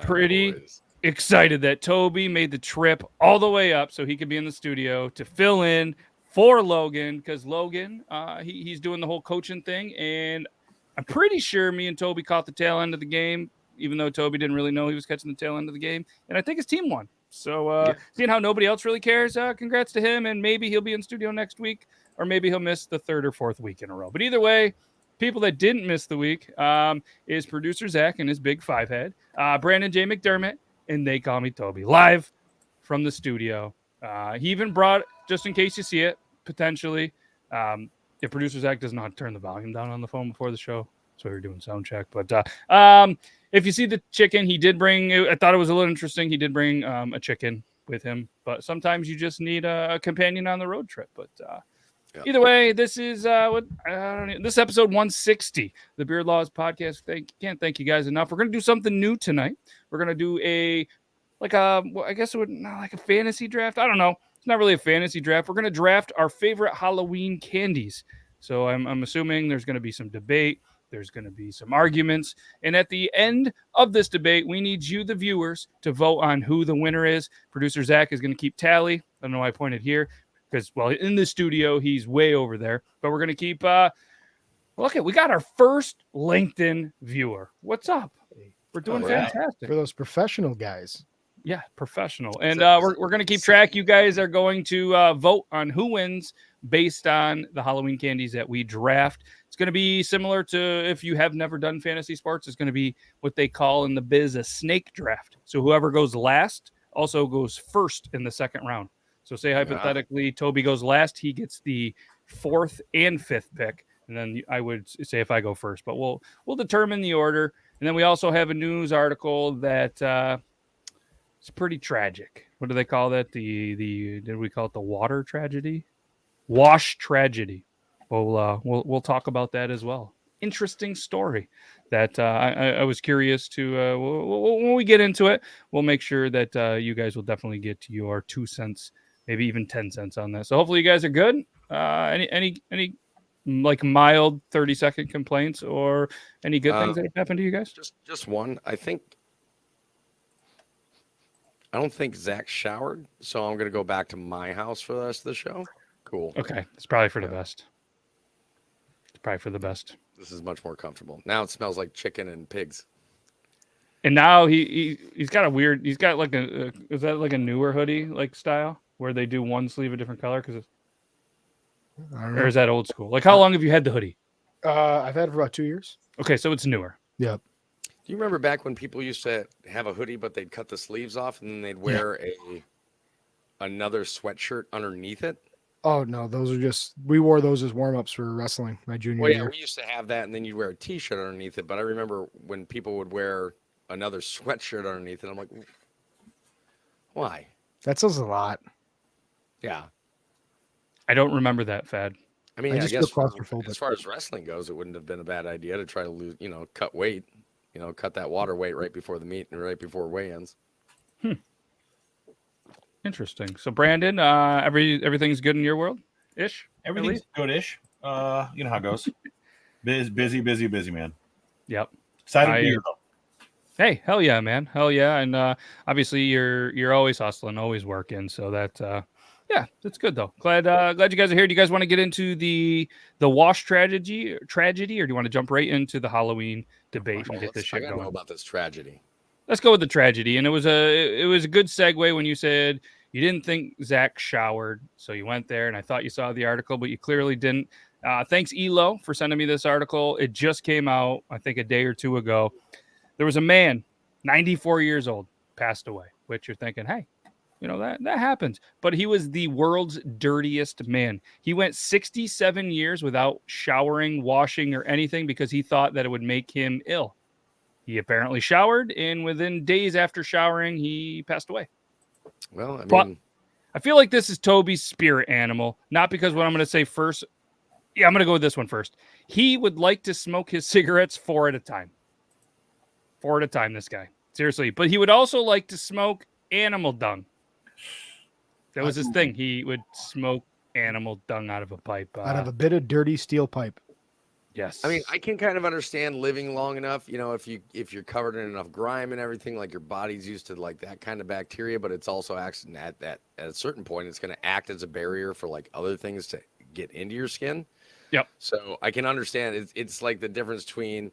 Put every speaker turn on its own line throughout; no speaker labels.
pretty
boys.
excited that Toby made the trip all the way up so he could be in the studio to fill in for Logan because Logan, he's doing the whole coaching thing, and I'm pretty sure me and Toby caught the tail end of the game, even though Toby didn't really know he was catching the tail end of the game, and I think his team won. So
Yeah.
seeing how nobody else really cares, congrats to him, and maybe he'll be in studio next week, or maybe he'll miss the third or fourth week in a row. But either way, people that didn't miss the week is producer Zach and his big five head, Brandon J McDermott, and they call me Toby, live from the studio. He even brought, just in case you see it, potentially, if producer Zach doesn't know how to turn the volume down on the phone before the show, so we were doing sound check. But if you see the chicken, he did bring, I thought it was a little interesting, he did bring a chicken with him, but sometimes you just need a companion on the road trip. But either way, this is this is episode 160, the Beard Laws podcast. Can't thank you guys enough. We're gonna do something new tonight. We're gonna do I guess it would not like a fantasy draft. I don't know. It's not really a fantasy draft. We're gonna draft our favorite Halloween candies. So I'm assuming there's gonna be some debate. There's going to be some arguments. And at the end of this debate, we need you, the viewers, to vote on who the winner is. Producer Zach is going to keep tally. I don't know why I pointed here because, well, in the studio, he's way over there. But we're going to keep look, we got our first LinkedIn viewer. What's up? We're doing fantastic.
For those professional guys.
Yeah, professional. And we're going to keep track. You guys are going to vote on who wins based on the Halloween candies that we draft. It's going to be similar to if you have never done fantasy sports. It's going to be what they call in the biz a snake draft. So whoever goes last also goes first in the second round. So say hypothetically Toby goes last, he gets the fourth and fifth pick. And then I would say if I go first, but we'll determine the order. And then we also have a news article that it's pretty tragic. What do they call that? Did we call it the water tragedy? Wash tragedy. We'll talk about that as well. Interesting story that I was curious to. When we get into it, we'll make sure that you guys will definitely get your 2 cents, maybe even 10 cents on that. So hopefully you guys are good. Any like mild 30-second complaints or any good things that have happened to you guys?
Just one. I don't think Zach showered, so I'm gonna go back to my house for the rest of the show. Cool.
Okay, it's probably for the best. It's probably for the best.
This is much more comfortable. Now it smells like chicken and pigs.
And now he's got a weird. He's got like is that like a newer hoodie like style where they do one sleeve a different color or is that old school? Like how long have you had the hoodie?
I've had it for about 2 years.
Okay, so it's newer.
Yep.
Do you remember back when people used to have a hoodie, but they'd cut the sleeves off and then they'd wear another sweatshirt underneath it?
Oh no, those are we wore those as warm-ups for wrestling my junior year.
We used to have that, and then you'd wear a t-shirt underneath it. But I remember when people would wear another sweatshirt underneath it. I'm like, why?
That says a lot.
Yeah.
I don't remember that fad.
I mean,
I
I
just
guess
feel claustrophobic.
as far as wrestling goes, it wouldn't have been a bad idea to try to lose, cut weight, cut that water weight right before the meet and right before weigh-ins.
Interesting. So Brandon, everything's good in your world? Ish?
Everything's good-ish. You know how it goes. Busy, man.
Yep.
Excited to be here, though.
Hey, hell yeah, man. Hell yeah. And obviously you're always hustling, always working. So that's that's good though. Glad you guys are here. Do you guys want to get into the wash tragedy, or do you want to jump right into the Halloween debate and get this shit
going? I gotta know about this tragedy.
Let's go with the tragedy. And it was a good segue when you said you didn't think Zach showered, so you went there, and I thought you saw the article, but you clearly didn't. Thanks, Elo, for sending me this article. It just came out, I think, a day or two ago. There was a man, 94 years old, passed away, which you're thinking, hey, that happens. But he was the world's dirtiest man. He went 67 years without showering, washing, or anything because he thought that it would make him ill. He apparently showered, and within days after showering, he passed away.
Well,
I feel like this is Toby's spirit animal, not because what I'm going to say first. Yeah, I'm going to go with this one first. He would like to smoke his cigarettes 4 at a time. 4 at a time, this guy. Seriously. But he would also like to smoke animal dung. That was his thing. He would smoke animal dung out of a pipe.
Out of a bit of dirty steel pipe.
Yes.
I mean, I can kind of understand living long enough, if you're covered in enough grime and everything, like your body's used to like that kind of bacteria, but it's also acting at a certain point, it's going to act as a barrier for like other things to get into your skin.
Yep.
So I can understand it's like the difference between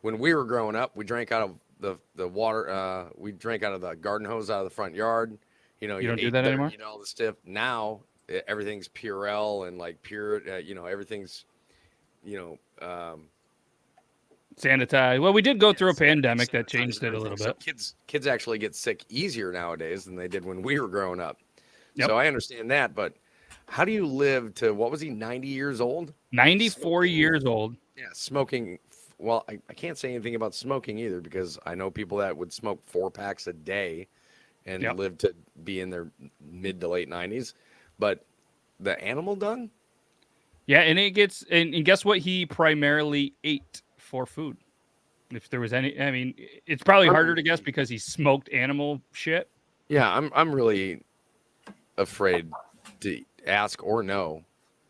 when we were growing up, we drank out of the water, we drank out of the garden hose out of the front yard. You
don't do
ate
that
dirt,
anymore?
all the stuff. Now everything's Purell and like pure, everything's,
Sanitize. Well, we did go through a
sanitizer
pandemic that
and
changed it a little
everything.
bit.
So kids actually get sick easier nowadays than they did when we were growing up.
Yep.
So I understand that, but how do you live to, what was he, 90 years old?
94 years old.
Yeah, smoking. Well, I can't say anything about smoking either, because I know people that would smoke 4 packs a day and
Yep.
live to be in their mid to late 90s. But the animal dung?
Yeah, and guess what? He primarily ate for food. If there was any, I mean, it's probably harder to guess because he smoked animal shit.
Yeah, I'm really afraid to ask or know.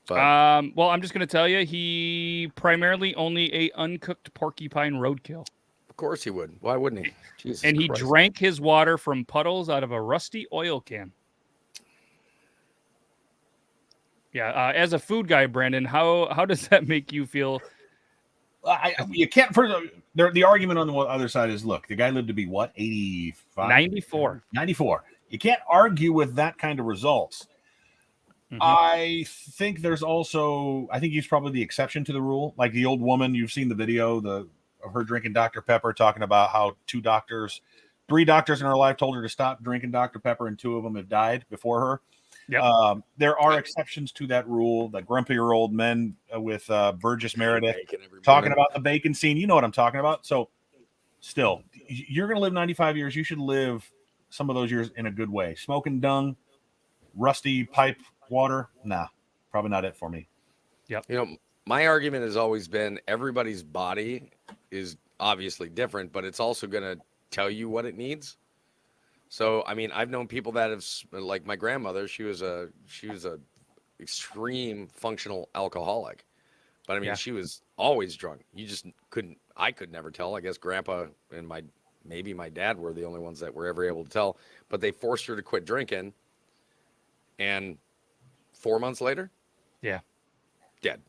But
Well, I'm just gonna tell you, he primarily only ate uncooked porcupine roadkill,
of course he would. Why wouldn't he? Jesus
and he
Christ.
drank his water from puddles out of a rusty oil can. Yeah, as a food guy, Brandon, how does that make you feel?
You can't. The argument on the other side is, look, the guy lived to be what, 85,
94.
94. You can't argue with that kind of results.
Mhm.
I think I think he's probably the exception to the rule. Like the old woman, you've seen the video of her drinking Dr. Pepper, talking about how 3 doctors in her life told her to stop drinking Dr. Pepper, and 2 of them have died before her.
Yep.
There are exceptions to that rule. The grumpier old men with Burgess Meredith
Bacon every
talking
morning.
about the bacon scene. You know what I'm talking about. So still, you're going to live 95 years. You should live some of those years in a good way. Smoking dung, rusty pipe water. Nah, probably not it for me.
My argument has always been everybody's body is obviously different, but it's also going to tell you what it needs. So, I mean, I've known people that have, like my grandmother, she was a extreme functional alcoholic, but I mean,
Yeah.
she was always drunk. I could never tell. I guess grandpa and maybe my dad were the only ones that were ever able to tell, but they forced her to quit drinking. And 4 months later,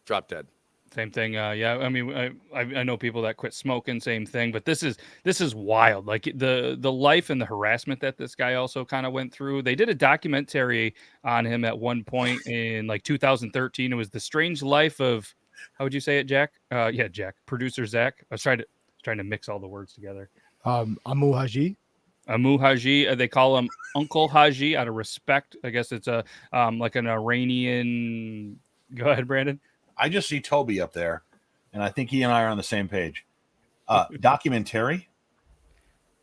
dropped dead.
Same thing. Yeah, I mean, I know people that quit smoking. Same thing. But this is wild. Like the life and the harassment that this guy also kind of went through. They did a documentary on him at one point in like 2013. It was The Strange Life of, how would you say it, Jack? Yeah, Jack. Producer Zach. I was trying to mix all the words together.
Amu Haji.
Amu Haji. They call him Uncle Haji out of respect. I guess it's a like an Iranian. Go ahead, Brandon.
I just see Toby up there, and I think he and I are on the same page. Documentary?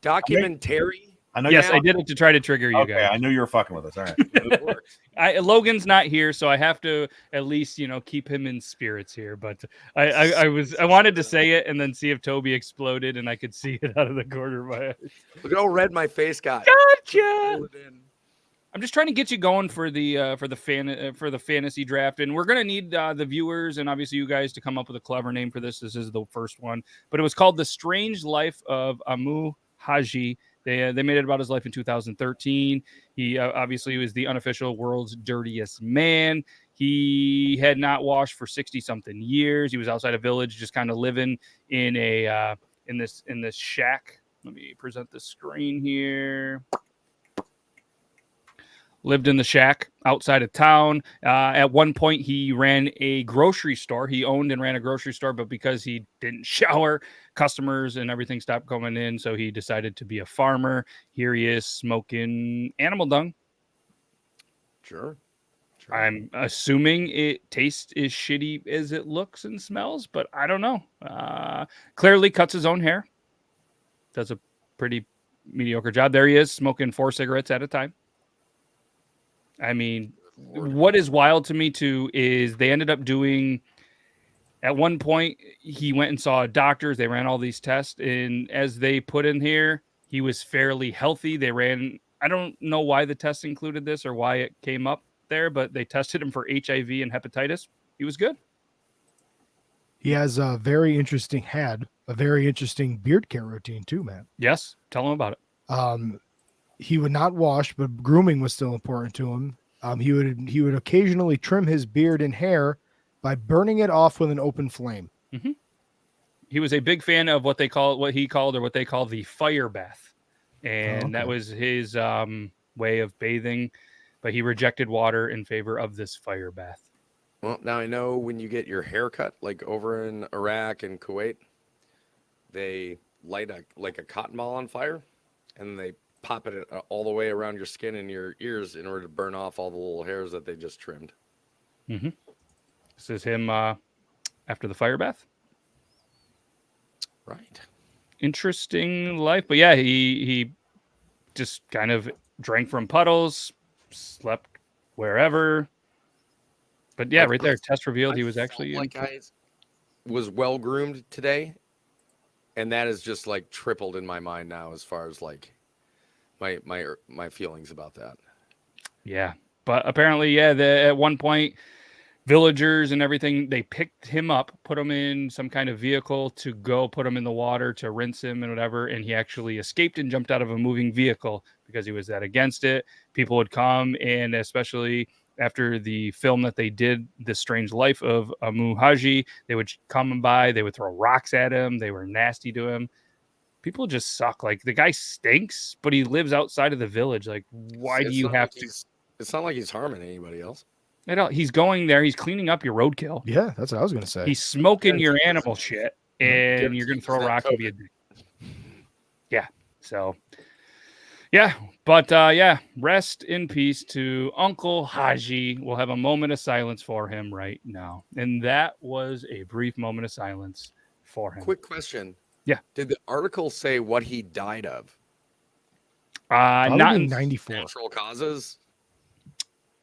Documentary?
I know.
Yes, I did it to try to trigger you
Okay,
guys.
I knew you were fucking with us. All right.
Logan's not here, so I have to at least keep him in spirits here. But I wanted to say it and then see if Toby exploded, and I could see it out of the corner of my eye.
Look at how red my face got.
Gotcha. I'm just trying to get you going for the fantasy draft, and we're gonna need the viewers and obviously you guys to come up with a clever name for this. This is the first one, but it was called The Strange Life of Amu Haji. They made it about his life in 2013. He obviously was the unofficial world's dirtiest man. He had not washed for 60-something years. He was outside a village, just kind of living in a in this shack. Let me present the screen here. Lived in the shack outside of town. At one point, he ran a grocery store. He owned and ran a grocery store, but because he didn't shower, customers and everything stopped coming in, so he decided to be a farmer. Here he is smoking animal dung.
Sure.
I'm assuming it tastes as shitty as it looks and smells, but I don't know. Clearly cuts his own hair. Does a pretty mediocre job. There he is, smoking 4 cigarettes at a time. I mean, what is wild to me too is they ended up doing, at one point he went and saw doctors. They ran all these tests, and as they put in here, he was fairly healthy. I don't know why the test included this or why it came up there, but they tested him for HIV and hepatitis. He was good.
He has a very interesting beard care routine too, man.
Yes, tell him about it.
He would not wash, but grooming was still important to him. He would occasionally trim his beard and hair by burning it off with an open flame.
Mm-hmm. He was a big fan of what he call the fire bath, and that was his way of bathing. But he rejected water in favor of this fire bath.
Well, now I know when you get your hair cut, like over in Iraq and Kuwait, they light a cotton ball on fire, and they pop it all the way around your skin and your ears in order to burn off all the little hairs that they just trimmed.
Mm-hmm. This is him after the fire bath.
Right.
Interesting life. But yeah, he just kind of drank from puddles, slept wherever. But yeah, right there, test revealed he was actually
I was well groomed today, and that is just like tripled in my mind now as far as like my feelings about that.
Yeah, but apparently, yeah, at one point, villagers and everything, they picked him up, put him in some kind of vehicle to go put him in the water to rinse him and whatever, and he actually escaped and jumped out of a moving vehicle because he was that against it. People would come, and especially after the film that they did, The Strange Life of Amu Haji, they would come by, they would throw rocks at him, they were nasty to him. People just suck. Like, the guy stinks, but he lives outside of the village. Like, why do you have to?
It's not like he's harming anybody else.
He's going there, he's cleaning up your roadkill.
Yeah, that's what I was going to say.
He's smoking your animal shit, and you're going to throw rocks and be a dick. Yeah, so... yeah, but yeah, rest in peace to Uncle Haji. We'll have a moment of silence for him right now. And that was a brief moment of silence for him.
Quick question.
Yeah.
Did the article say what he died of?
Not in
94.
Natural causes?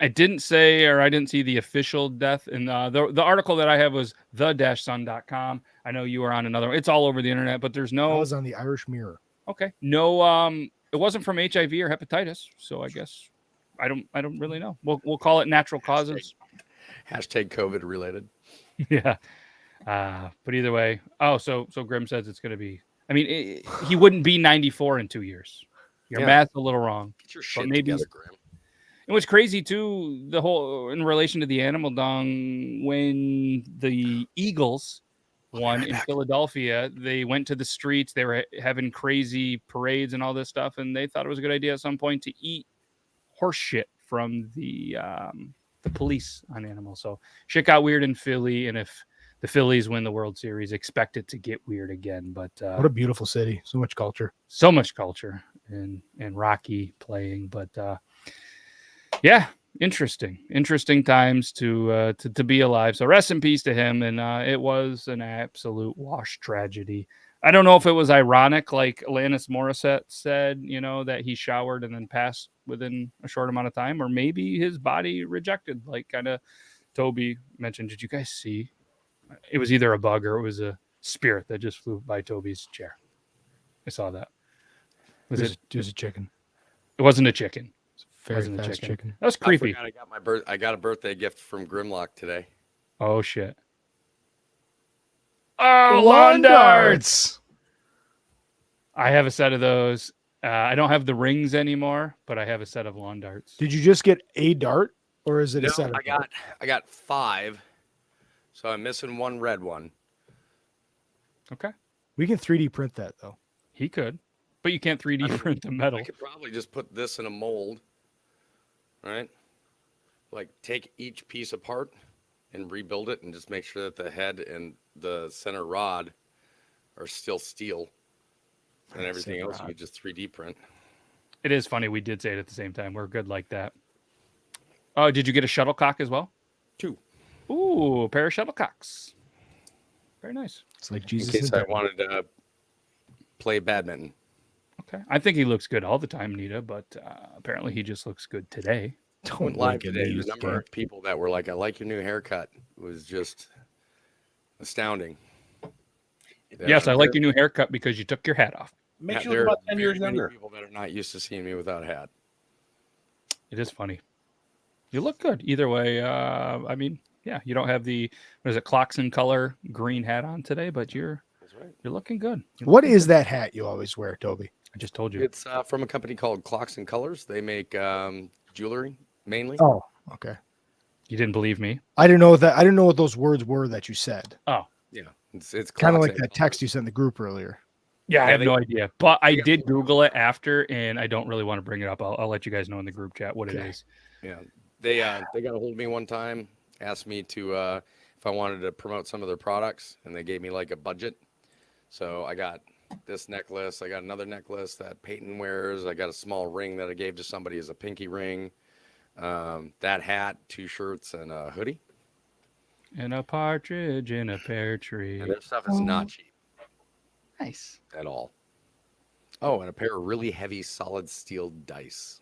I didn't say, or I didn't see the official death. And the article that I have was the-sun.com. I know you were on another. It's all over the internet, but there's no.
I was on the Irish Mirror.
Okay. No, it wasn't from HIV or hepatitis, so I guess I don't really know. We'll call it natural causes.
Hashtag COVID related.
Yeah. But either way, so Grim says it's going to be. I mean, he wouldn't be 94 in 2 years. Your math's a little wrong.
Get your shit together, Grim.
And what's crazy too, the whole in relation to the animal dung, when the Eagles won in Philadelphia, they went to the streets. They were having crazy parades and all this stuff, and they thought it was a good idea at some point to eat horse shit from the police on animals. So shit got weird in Philly, and if the Phillies win the World Series, expect it to get weird again. But
what a beautiful city! So much culture,
and Rocky playing. But yeah. Interesting times to be alive. So rest in peace to him. And it was an absolute wash tragedy. I don't know if it was ironic, like Alanis Morissette said, that he showered and then passed within a short amount of time, or maybe his body rejected, like kind of Toby mentioned. Did you guys see? It was either a bug or it was a spirit that just flew by Toby's chair. I saw that.
Was it a chicken?
It wasn't a chicken.
Very fast chicken.
That was creepy.
I got a birthday gift from Grimlock today.
Oh shit! Oh, lawn darts! I have a set of those. I don't have the rings anymore, but I have a set of lawn darts.
Did you just get a dart, or is it a set?
I got 5, so I'm missing one red one.
Okay.
We can 3D print that though.
He could, but you can't 3D print the metal.
I could probably just put this in a mold. Right? Like take each piece apart and rebuild it and just make sure that the head and the center rod are still steel. And everything else you just 3D print.
It is funny. We did say it at the same time. We're good like that. Oh, did you get a shuttlecock as well?
2.
Ooh, a pair of shuttlecocks. Very nice.
It's like Jesus.
In case I wanted to play badminton.
Okay. I think he looks good all the time, Nita, but apparently he just looks good today.
Don't lie today. The number of people that were like, I like your new haircut was just astounding.
Yes, I like your new haircut because you took your hat off.
Makes you look about 10 years younger.
People that are not used to seeing me without a hat.
It is funny. You look good. Either way, I mean, Yeah, you don't have the what is it, clocks and color green hat on today, but you're
right.
looking good.
What is that hat you always wear, Toby?
I just told you.
It's from a company called Clocks and Colors. They make jewelry mainly.
Oh, okay.
You didn't believe me?
I didn't know that. I didn't know what those words were that you said.
Oh,
Yeah, it's
Kind of
Clocks
like
and
that
Colors.
text you sent in the group earlier.
yeah, I
Yeah,
have
they-
no idea, but I
got-
did Google it after, and I don't really want to bring it up. I'll let you guys know in the group chat what it
Okay.
is.
Yeah, they got a hold of me one time, asked me to if I wanted to promote some of their products, and they gave me like a budget. So I got this necklace, I got another necklace that Peyton wears, I got a small ring that I gave to somebody as a pinky ring, that hat, 2 shirts, and a hoodie.
And a partridge in a pear tree.
And their stuff is not cheap
Nice.
at all. Oh, and a pair of really heavy solid steel dice.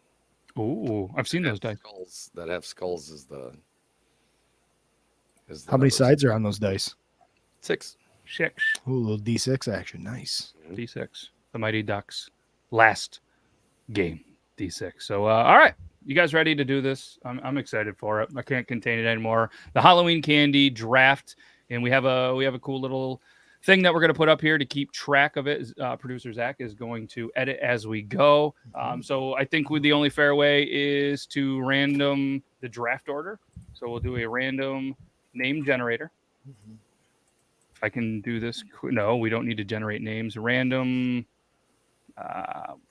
Ooh, I've seen those dice.
Skulls that have skulls is the
How many
numbers.
sides are on those dice?
6.
6.
Ooh, a little D6 action. Nice.
D6. The Mighty Ducks. Last game. D6. So, all right. You guys ready to do this? I'm excited for it. I can't contain it anymore. The Halloween candy draft, and we have a cool little thing that we're going to put up here to keep track of it. Producer Zach is going to edit as we go. So I think the only fair way is to random the draft order. So we'll do a random name generator. If I can do this, no, we don't need to generate names. Random.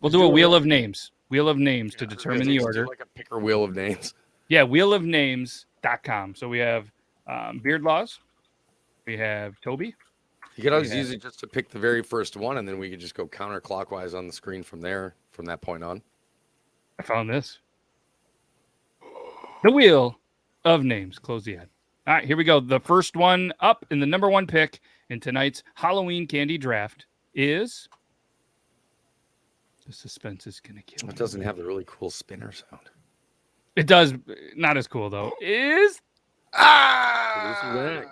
We'll do a wheel of names. Wheel of names to determine the order.
Like a picker wheel of names.
Yeah, wheelofnames.com. So we have Beard Laws. We have Toby.
You could always
Yeah.
use it just to pick the very first one, and then we could just go counterclockwise on the screen from there, from that point on.
I found this. The Wheel of Names. Close the ad. All right, here we go. The first one up in the number 1 pick in tonight's Halloween candy draft is. The suspense is going to kill me.
It doesn't have the really cool spinner sound.
It does. Not as cool, though. Is.
Producer Zach.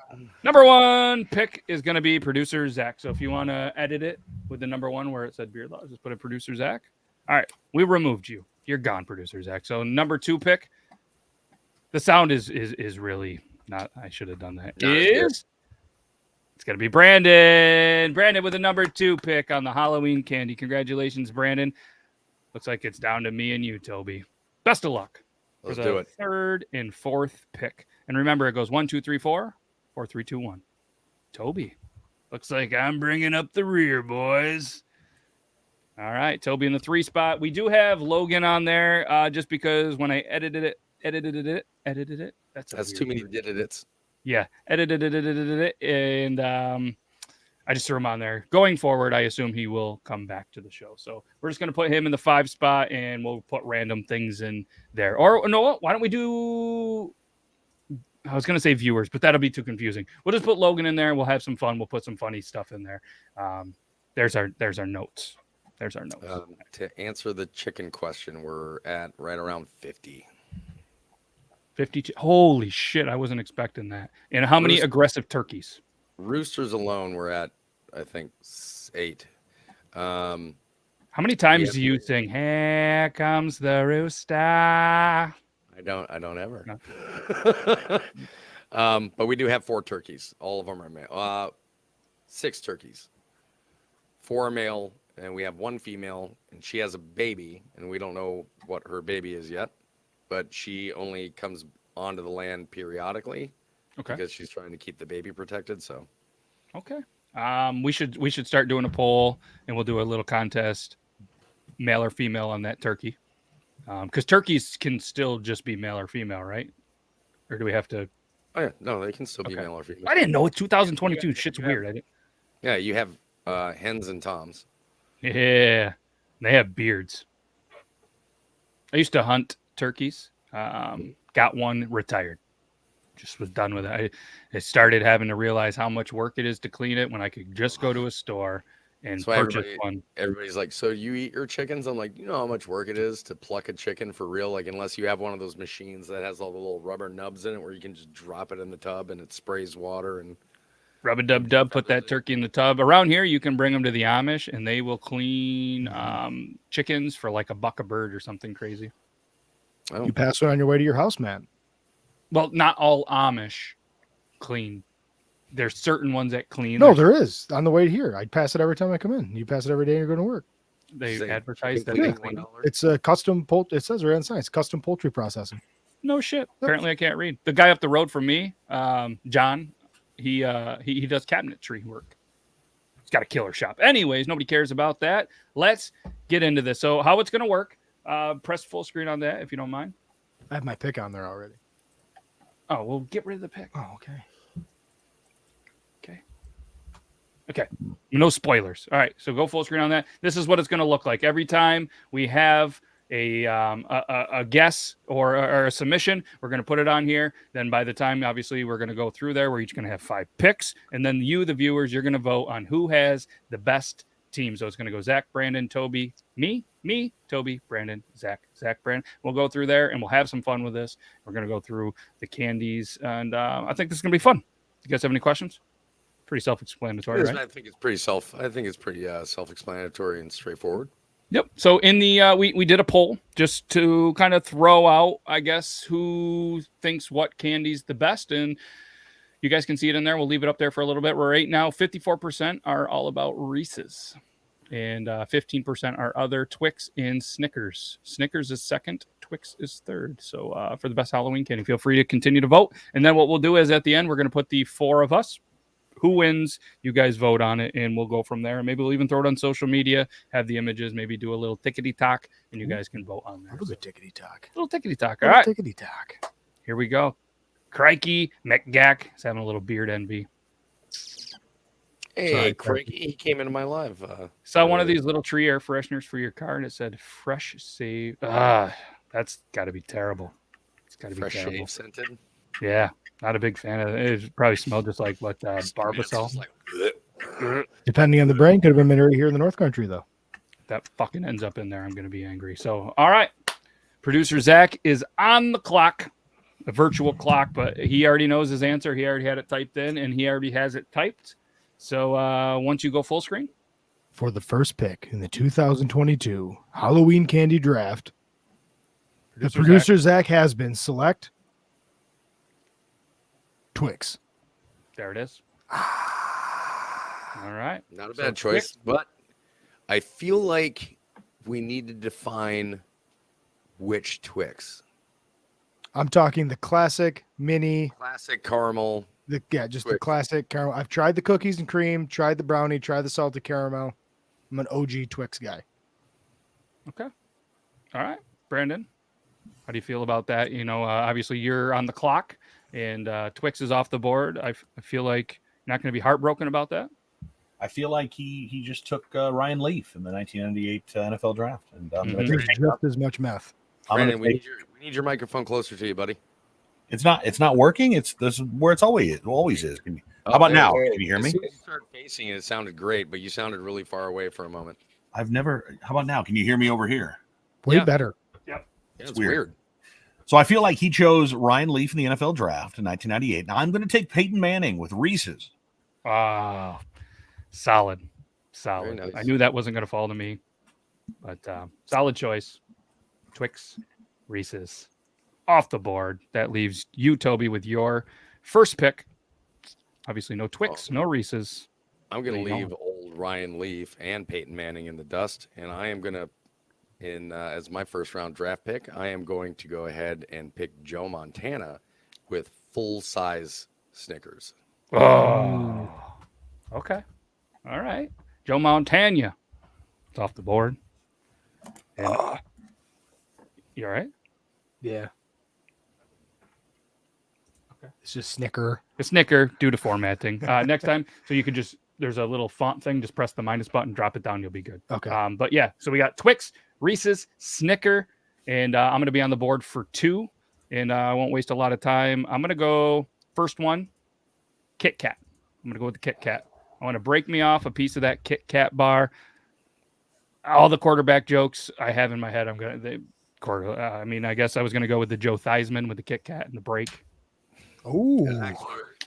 Number 1 pick is going to be Producer Zach. So if you want to edit it with the number 1 where it said Beard Laws, just put in Producer Zach. All right, we removed you. You're gone, Producer Zach. So number 2 pick. The sound is really not. I should have done that.
Not as good.
It's going to be Brandon. Brandon with the number 2 pick on the Halloween candy. Congratulations, Brandon. Looks like it's down to me and you, Toby. Best of luck
Let's
for
do
the
it.
3rd and 4th pick. And remember, it goes 1, 2, 3, 4, 4, 3, 2, 1. Toby. Looks like I'm bringing up the rear, boys. All right, Toby in the 3 spot. We do have Logan on there just because when I edited it.
That's too many did-it-its.
Yeah, edited it, and I just threw him on there. Going forward, I assume he will come back to the show. So we're just going to put him in the 5 spot, and we'll put random things in there. Or no, why don't we do? I was going to say viewers, but that'll be too confusing. We'll just put Logan in there. We'll have some fun. We'll put some funny stuff in there. There's our notes. There's our notes.
To answer the chicken question, we're at right around 50.
50. Holy shit! I wasn't expecting that. And how many aggressive turkeys?
Roosters alone, we're at, I think, 8.
How many times do you sing "Here Comes the Rooster"?
I don't ever.
No.
But we do have 4 turkeys. All of them are male. 6 turkeys. 4 are male, and we have 1 female, and she has a baby, and we don't know what her baby is yet. But she only comes onto the land periodically
Okay.
because she's trying to keep the baby protected. So
Okay. We should start doing a poll, and we'll do a little contest, male or female on that turkey. Because turkeys can still just be male or female, right? Or do we have to?
oh yeah, no, they can still be
Okay.
male or female.
I didn't know it. 2022. Shit's weird. I didn't.
Yeah, you have hens and toms.
Yeah, they have beards. I used to hunt turkeys. Got one, retired. Just was done with it. I started having to realize how much work it is to clean it when I could just go to a store and
That's why
purchase one.
Everybody's like, so you eat your chickens? I'm like, you know how much work it is to pluck a chicken for real? Like, unless you have one of those machines that has all the little rubber nubs in it where you can just drop it in the tub and it sprays water. And
Rub-a-dub-dub, put that turkey in the tub. Around here, you can bring them to the Amish, and they will clean chickens for like $1 a bird or something crazy.
oh,
You pass it on your way to your house, man.
Well, not all Amish clean. There's certain ones that clean.
No, there is. On the way here, I pass it every time I come in. You pass it every day you're going to work.
They
Say,
advertise that
clean
they clean.
$1.
It's a custom poultry. It says right on the sign. It's custom poultry processing.
No shit. Apparently, I can't read. The guy up the road from me, John, he does cabinetry work. He's got a killer shop. Anyways, nobody cares about that. Let's get into this. So, how it's going to work? Press full screen on that if you don't mind.
I have my pick on there already.
Oh, well, get rid of the pick.
Oh, okay.
Okay. No spoilers. All right. So go full screen on that. This is what it's going to look like. Every time we have a guess or a submission, we're going to put it on here. Then by the time, obviously, we're going to go through there, we're each going to have 5 picks. And then you, the viewers, you're going to vote on who has the best team. So it's going to go Zach, Brandon, Toby, me, Toby, Brandon, Zach, Brandon. We'll go through there and we'll have some fun with this. We're going to go through the candies. And I think this is going to be fun. You guys have any questions? Pretty self-explanatory, right?
I think it's pretty self-explanatory and straightforward.
Yep. So in the we did a poll just to kind of throw out, I guess, who thinks what candy's the best, and you guys can see it in there. We'll leave it up there for a little bit. We're right now 54% are all about Reese's, and 15% are other Twix and Snickers. Snickers is second, Twix is third. So for the best Halloween candy, feel free to continue to vote. And then what we'll do is at the end we're going to put the 4 of us. Who wins, you guys vote on it, and we'll go from there. Maybe we'll even throw it on social media, have the images, maybe do a little tickety-tock, and you guys can vote on there.
A little bit tickety-tock.
Little tickety-tock. All right.
Tickety-tock.
Here we go. Crikey McGack is having a little beard envy.
Hey,
Sorry,
Craig, he came into my live.
Saw one of these little tree air fresheners for your car, and it said fresh save. That's got to be terrible. It's got to be
fresh
terrible.
shave scented.
Yeah. Not a big fan of it. It probably smelled just like what Barbasol.
Depending on the brand, could have been made right here in the North Country, though.
That fucking ends up in there. I'm going to be angry. So, all right. Producer Zach is on the clock, a virtual clock, but he already knows his answer. He already had it typed in, and he already has it typed. So once you go full screen.
For the first pick in the 2022 Halloween candy draft, the producer Zach has been select Twix.
There it is. All right.
Not a bad choice, but I feel like we need to define which Twix.
I'm talking the classic mini,
Classic caramel.
just the
Twix.
classic caramel. I've tried the cookies and cream, tried the brownie, tried the salted caramel. I'm an OG Twix guy.
Okay. All right. Brandon, how do you feel about that? You know, obviously you're on the clock and Twix is off the board. I feel like you're not going to be heartbroken about that.
I feel like he just took Ryan Leaf in the 1998 NFL draft, and
Mhm.
There's just as much meth.
Brandon, we need your microphone closer to you, buddy.
It's not working. This is where it's always is. How about now? Can you hear me?
As soon as you started facing it, it sounded great, but you sounded really far away for a moment.
How about now? Can you hear me over here?
Way
Yeah.
better.
Yeah, it's
weird.
weird.
So I feel like he chose Ryan Leaf in the NFL draft in 1998. Now I'm going to take Peyton Manning with Reese's.
Ah, solid.
Very nice.
I knew that wasn't going to fall to me, but solid choice. Twix, Reese's, off the board. That leaves you, Toby, with your first pick. Obviously, no Twix, no Reese's.
I'm going
There
to
you
leave old Ryan Leaf and Peyton Manning in the dust, and I am going to, as my first round draft pick, I am going to go ahead and pick Joe Montana with full size Snickers.
Oh, okay. All right. Joe Montana. It's off the board. And, you all right?
Yeah. Okay. It's just Snicker.
The Snicker due to formatting. Next time, so you could just, there's a little font thing. Just press the minus button, drop it down. You'll be good.
Okay.
But yeah, so we got Twix, Reese's, Snicker, and I'm going to be on the board for 2. And I won't waste a lot of time. I'm going to go first one, Kit Kat. I'm going to go with the Kit Kat. I want to break me off a piece of that Kit Kat bar. All the quarterback jokes I have in my head, I'm going to, I guess I was going to go with the Joe Theismann with the Kit Kat and the break.
Oh,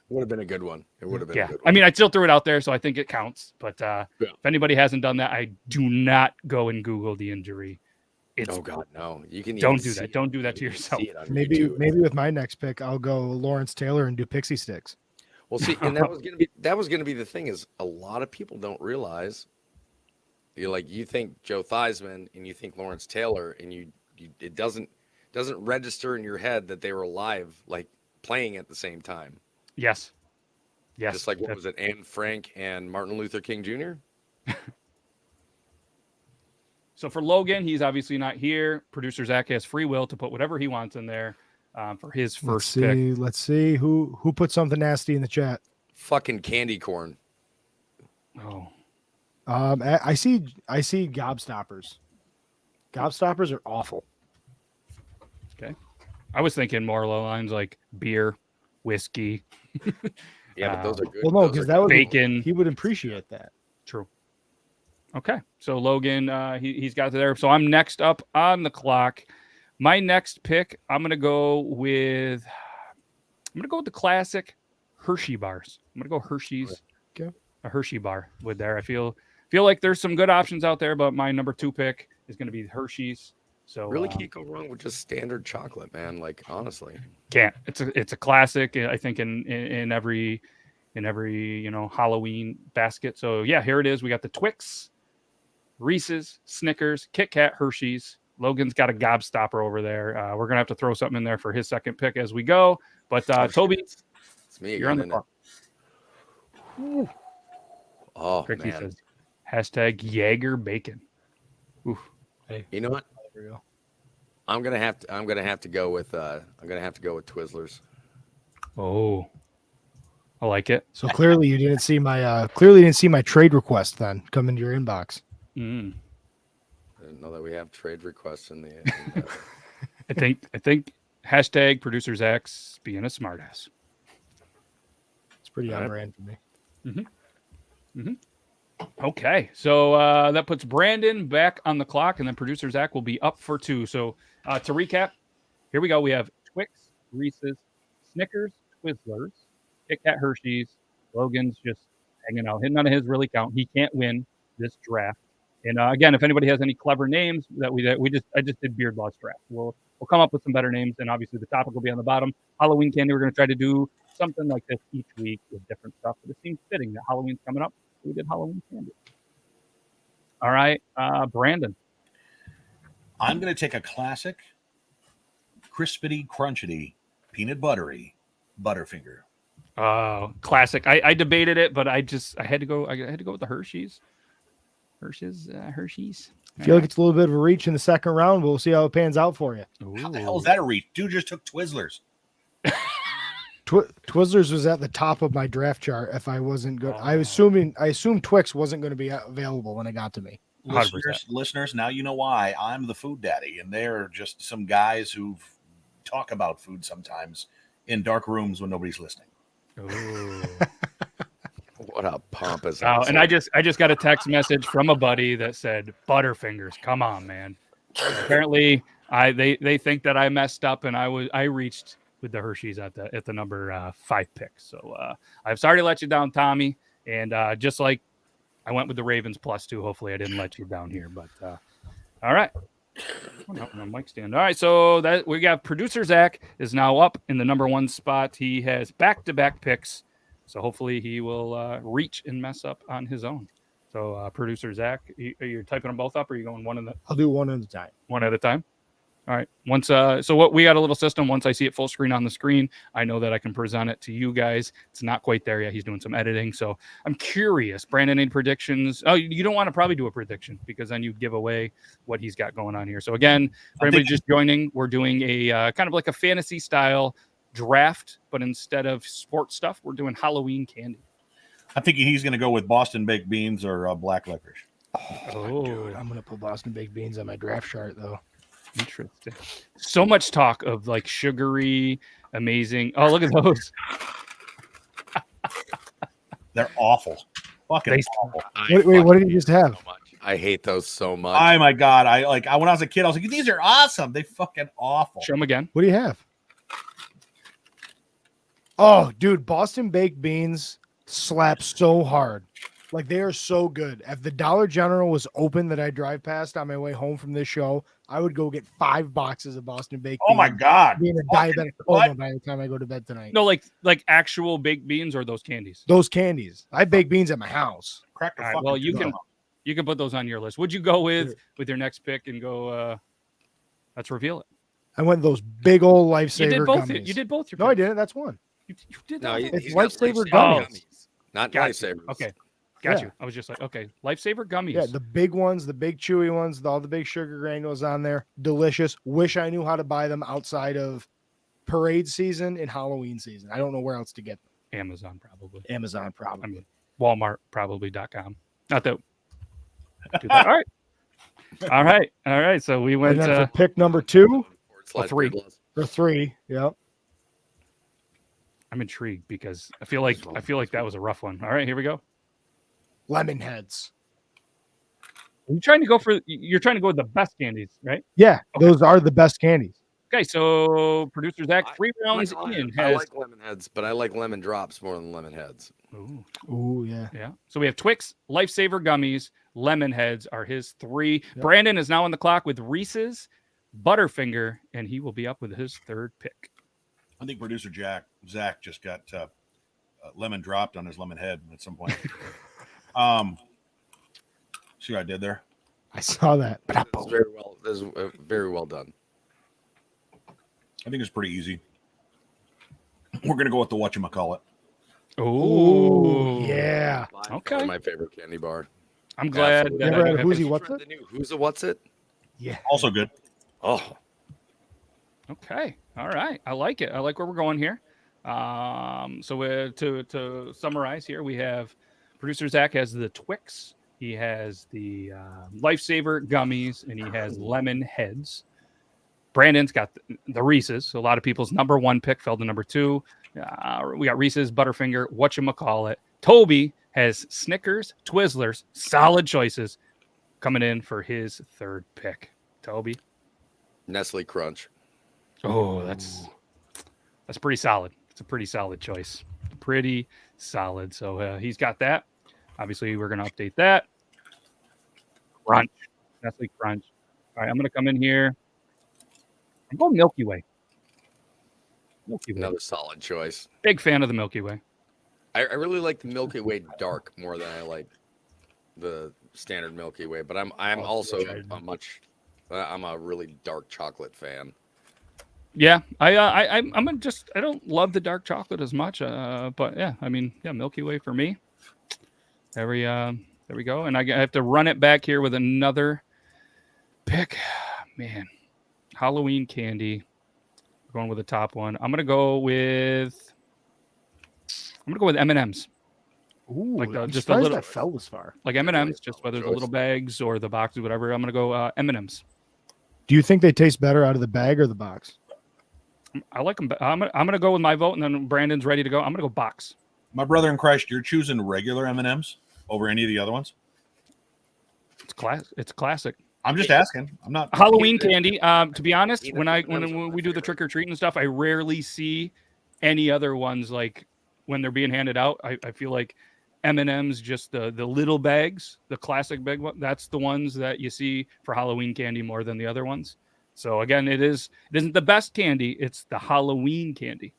Would have been a good one. It would have been a
Yeah.
good one.
I mean, I still threw it out there, so I think it counts. But
Yeah.
if anybody hasn't done that, I do not go and Google the injury. It's
Oh God, no! You can
Don't
even
do
see
that.
it.
Don't do that to
You can
yourself.
see it on
maybe
YouTube.
with my next pick, I'll go Lawrence Taylor and do pixie sticks.
Well, see, and that was gonna be the thing is a lot of people don't realize. You think Joe Theismann and you think Lawrence Taylor, and it doesn't register in your head that they were live, like playing at the same time.
Yes.
Just like what was it, Anne Frank and Martin Luther King Jr.
So for Logan, he's obviously not here. Producer Zach has free will to put whatever he wants in there for his first pick.
Let's see who put something nasty in the chat.
Fucking candy corn.
Oh,
I see gobstoppers. Gobstoppers are awful.
okay. I was thinking more along the lines like beer, whiskey.
Yeah, but those are good.
Well, no, because that would
bacon.
He would appreciate that.
True. Okay, so Logan, he's got there. So I'm next up on the clock. My next pick, I'm gonna go with the classic Hershey bars. I'm gonna go Hershey's.
Okay.
A Hershey bar with there. I feel like there's some good options out there, but my number 2 pick is gonna be Hershey's. So
really can't go wrong with just standard chocolate, man. Like honestly,
can't. It's a classic. I think in every Halloween basket. So yeah, here it is. We got the Twix, Reese's, Snickers, Kit Kat, Hershey's. Logan's got a gobstopper over there. We're gonna have to throw something in there for his second pick as we go. But Toby,
it's me again,
you're on the clock.
Oh
Ricky
man,
says #Jaeger bacon. Oof.
Hey,
you know what?
there we go.
I'm gonna have to go with Twizzlers.
Oh, I like it.
So clearly you didn't see my trade request then come into your inbox.
Mm.
I didn't know that we have trade requests in the.
I think #Producer Zach's being a smartass.
It's pretty on
Right.
brand for me.
Okay, so that puts Brandon back on the clock, and then Producer Zach will be up for 2. So to recap, here we go. We have Twix, Reese's, Snickers, Twizzlers, Kit Kat, Hershey's. Logan's just hanging out. None of his really count. He can't win this draft. And again, if anybody has any clever names I just did Beard Lost draft. We'll come up with some better names, and obviously the topic will be on the bottom. Halloween candy. We're going to try to do something like this each week with different stuff. But it seems fitting that Halloween's coming up. We did Halloween candy. All right, Brandon.
I'm going to take a classic, crispity, crunchity, peanut buttery Butterfinger.
Classic. I debated it, but I had to go with the Hershey's. Hershey's.
I feel like it's a little bit of a reach in the second round. We'll see how it pans out for you.
How the hell is that a reach? Dude just took Twizzlers.
Twizzlers was at the top of my draft chart. If I wasn't good, I assumed Twix wasn't going to be available when it got to me.
Listeners, now you know why I'm the food daddy, and they're just some guys who talk about food sometimes in dark rooms when nobody's listening.
What a pompous!
And I just got a text message from a buddy that said Butterfingers. Come on, man. Apparently, they think that I messed up, and I reached with the Hershey's at the number 5 pick. So I'm sorry to let you down, Tommy. And just like I went with the Ravens +2, hopefully I didn't let you down here. But all right. No mic stand. All right, so that we got Producer Zach is now up in the number 1 spot. He has back-to-back picks, so hopefully he will reach and mess up on his own. So Producer Zach, you're typing them both up, or are you going one at a time?
I'll do one at a time.
One at a time. All right. Once so what we got a little system. Once I see it full screen on the screen, I know that I can present it to you guys. It's not quite there yet. He's doing some editing. So I'm curious. Brandon, any predictions? Oh, you don't want to probably do a prediction because then you give away what he's got going on here. So again, for anybody just joining, we're doing a kind of like a fantasy style draft, but instead of sports stuff, we're doing Halloween candy.
I'm thinking he's going to go with Boston baked beans or black licorice.
Oh, dude, I'm going to put Boston baked beans on my draft chart though.
Interesting. So much talk of like sugary, amazing. Oh, look at those.
They're awful. Fucking awful.
Wait, what did you just have?
So much. I hate those so much.
Oh my God. When I was a kid, I was like, these are awesome. They fucking awful.
Show them again.
What do you have? Oh, dude, Boston baked beans slap so hard. Like they are so good. If the Dollar General was open that I drive past on my way home from this show, I would go get 5 boxes of Boston baked
Oh my
beans,
God.
being a
Fucking
diabetic
what?
coma by the time I go to bed tonight.
No, like actual baked beans or those candies.
Those candies. I bake beans at my house.
Crack the
All right,
fucking
well, you
tuna.
can put those on your list. Would you go with
Sure.
your next pick and go? Let's reveal it.
I went those big old Lifesaver
You did both.
gummies.
You did both. Your
No, I
picks.
didn't. That's one.
You did.
No,
that.
he,
It's
he's got
Lifesaver
gummies.
not
Got you.
lifesavers.
Okay, got
Yeah.
you. I was just like, okay, Lifesaver gummies.
Yeah, the big ones, the big chewy ones, all the big sugar granules on there. Delicious. Wish I knew how to buy them outside of parade season and Halloween season. I don't know where else to get them.
Amazon probably.
Amazon probably.
I mean, Walmart probably.com. Not that. Do that. All right. So we
And
went.
then for pick number 2
3.
or 3. Yep.
I'm intrigued because I feel like that was a rough one. All right, here we go.
Lemon heads.
You're trying to go with the best candies, right?
Yeah,
Okay.
those are the best candies.
Okay, so producer Zach, 3 rounds in
I
has.
like lemon heads, but I like lemon drops more than lemon heads.
Ooh,
Ooh, yeah.
yeah. So we have Twix, Lifesaver gummies, lemon heads are his 3.
Yep.
Brandon is now on the clock with Reese's, Butterfinger, and he will be up with his 3rd pick.
I think producer Zach just got lemon dropped on his lemon head at some point. See what I did there?
I saw that.
That's very well. That's very well done.
I think it's pretty easy. We're gonna go with the whatchamacallit.
Oh,
yeah.
By far
Okay.
my favorite candy bar.
I'm glad
Absolutely.
that
Never
I
had a
have
Who's
this-
He What's
Tried
It?
the new Who's a What's It?
Yeah.
Also good.
Oh,
Okay. All right. I like it. I like where we're going here. So to summarize here, we have producer Zach has the Twix. He has the Lifesaver gummies, and he has lemon heads. Brandon's got the Reese's. So a lot of people's number 1 pick fell to number 2. We got Reese's, Butterfinger, whatchamacallit. Toby has Snickers, Twizzlers, solid choices coming in for his 3rd pick. Toby.
Nestle Crunch.
Oh, that's pretty solid. It's a pretty solid choice. Pretty solid. So he's got that. Obviously, we're going to update that. Crunch. Nestle Crunch. All right, I'm going to come in here. I'm going Milky Way. Milky Way.
Another solid choice.
Big fan of the Milky Way.
I really like the Milky Way dark more than I like the standard Milky Way, but I'm also I'm a really dark chocolate fan.
Yeah, I don't love the dark chocolate as much, but yeah, I mean, yeah, Milky Way for me. There we go, and I have to run it back here with another pick. Man, Halloween candy. Going with the top one. I'm gonna go with M&Ms.
Ooh,
Like
I'm
just a
surprised
little-
that fell this far.
Like M&Ms, just whether the little bags or the boxes, whatever. I'm gonna go M&Ms.
Do you think they taste better out of the bag or the box?
I like them. I'm gonna go with my vote, and then Brandon's ready to go. I'm gonna go box.
My brother in Christ, you're choosing regular M&Ms over any of the other ones?
It's classic.
I'm just asking. I'm not
Halloween candy. To be honest,
Peanut
when
M&Ms are my
we do the
favorite.
trick or treat and stuff, I rarely see any other ones like when they're being handed out. I feel like M&Ms, just the little bags, the classic big one. That's the ones that you see for Halloween candy more than the other ones. So again, it isn't the best candy. It's the Halloween candy.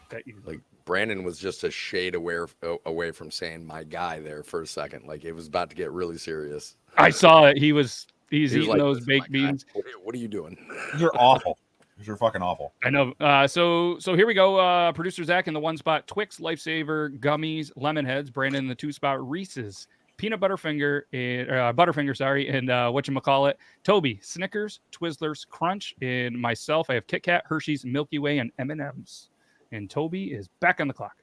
That you
Like Brandon was just a shade away from saying my guy there for a second. Like it was about to get really serious.
I saw it. He's
He was
eating
like,
those
"This is my
baked
guy.
beans.
What are you doing?
These are awful. These are fucking awful.
I know. So here we go. Producer Zach in the 1 spot, Twix, Lifesaver, gummies, lemon heads. Brandon in the 2 spot, Reese's, peanut Butterfinger, and Butterfinger, sorry, and whatchamacallit, Toby, Snickers, Twizzlers, Crunch, and myself, I have Kit Kat, Hershey's, Milky Way, and M&Ms. And Toby is back on the clock.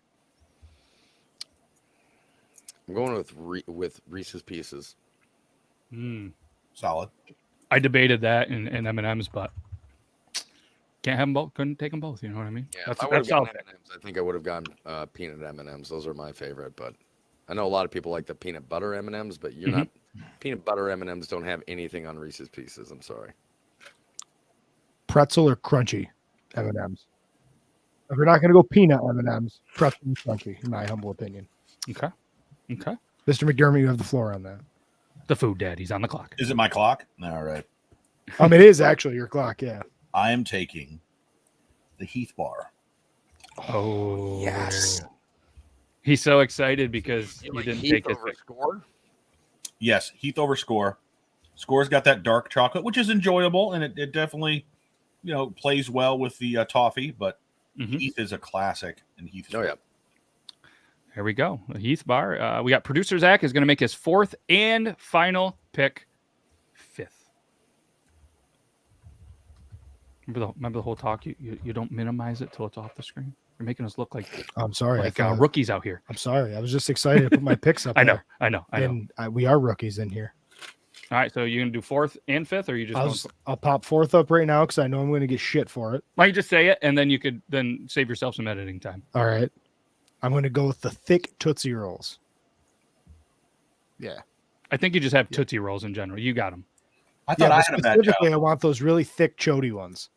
I'm going with Reese's Pieces.
Solid.
I debated that in M&Ms, but can't have them both. Couldn't take them both. You know what I mean?
Yeah, if I would have gotten M&Ms, I think I would have gotten peanut M&Ms. Those are my favorite. But I know a lot of people like the peanut butter M&Ms, but you're not. Peanut butter M&Ms don't have anything on Reese's Pieces. I'm sorry.
Pretzel or crunchy M&Ms? If we're not going to go peanut M&Ms, pretzel and crunchy, in my humble opinion.
Okay.
Mr. McDermott, you have the floor on that.
The food daddy's on the clock.
Is it my clock? All right.
It is actually your clock. Yeah.
I am taking the Heath bar.
Oh,
yes.
He's so excited because
You
you
like
didn't
Heath
take his
over
pick.
Score?
Yes, Heath over Score. Score's got that dark chocolate, which is enjoyable, and it definitely, plays well with the toffee. But
Mhm.
Heath is a classic, and Heath.
Oh yeah.
Here we go. A Heath bar. We got producer Zach is going to make his fourth and final pick, fifth. Remember the whole talk? You don't minimize it till it's off the screen. You're making us look like
I'm sorry.
rookies out here.
I'm sorry. I was just excited to put my picks up.
I know.
And we are rookies in here.
All right, so you're gonna do fourth and fifth, or you just?
I'll pop fourth up right now because I know I'm going to get shit for it.
Why don't you just say it, and then you could then save yourself some editing time.
All right. I'm going to go with the thick Tootsie Rolls. Yeah.
I think you just have Tootsie Rolls in general. You got them.
I thought I had a bad job.
Specifically, I want those really thick chody ones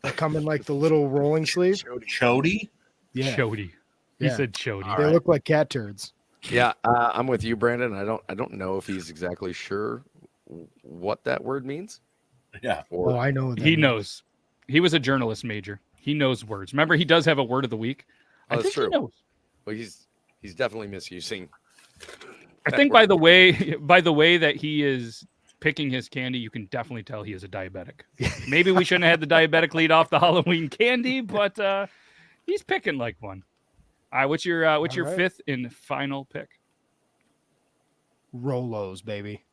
that come in like the little rolling sleeve.
Chody?
Yeah. Chody. He said Chody.
They look like cat turds.
Yeah, I'm with you, Brandon. I don't know if he's exactly sure what that word means.
Yeah.
Oh, I know.
He knows. He was a journalist major. He knows words. Remember, he does have a word of the week. I think he knows.
Well, he's definitely misusing.
I think by the way that he is picking his candy, you can definitely tell he is a diabetic. Maybe we shouldn't have had the diabetic lead off the Halloween candy, but he's picking like one. All right, what's your fifth and final pick?
Rolos, baby.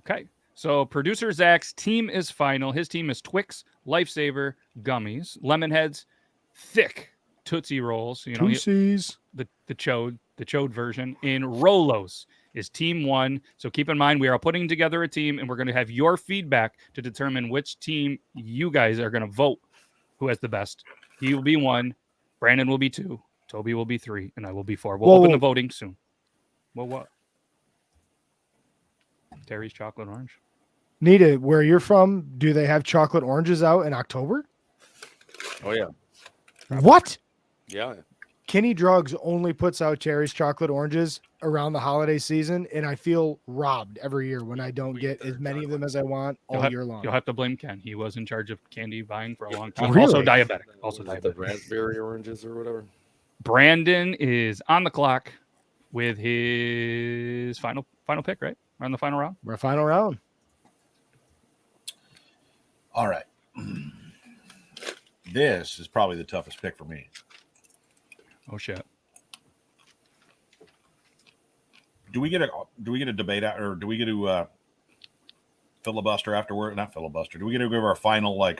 Okay. So producer Zach's team is final. His team is Twix, Lifesaver, Gummies, Lemonheads, thick Tootsie Rolls.
Tootsies.
The chode version. In Rolos is team one. So keep in mind, we are putting together a team, and we're going to have your feedback to determine which team you guys are going to vote who has the best. He will be one. Brandon will be two. Toby will be three, and I will be four. We'll open the voting soon. Well, what? Terry's chocolate orange.
Nita, where you're from, do they have chocolate oranges out in October?
Oh yeah.
What?
Yeah.
Kenny Drugs only puts out Cherry's chocolate oranges around the holiday season, and I feel robbed every year when I don't get as many of them as I want all year long.
You'll have to blame Ken. He was in charge of candy buying for a long time.
Really?
Also diabetic.
The raspberry oranges or whatever.
Brandon is on the clock with his final pick, right? We're on the final round.
We're final round.
All right. This is probably the toughest pick for me.
Oh shit.
Do we get a debate or do we get to filibuster afterward? Not filibuster. Do we get to give our final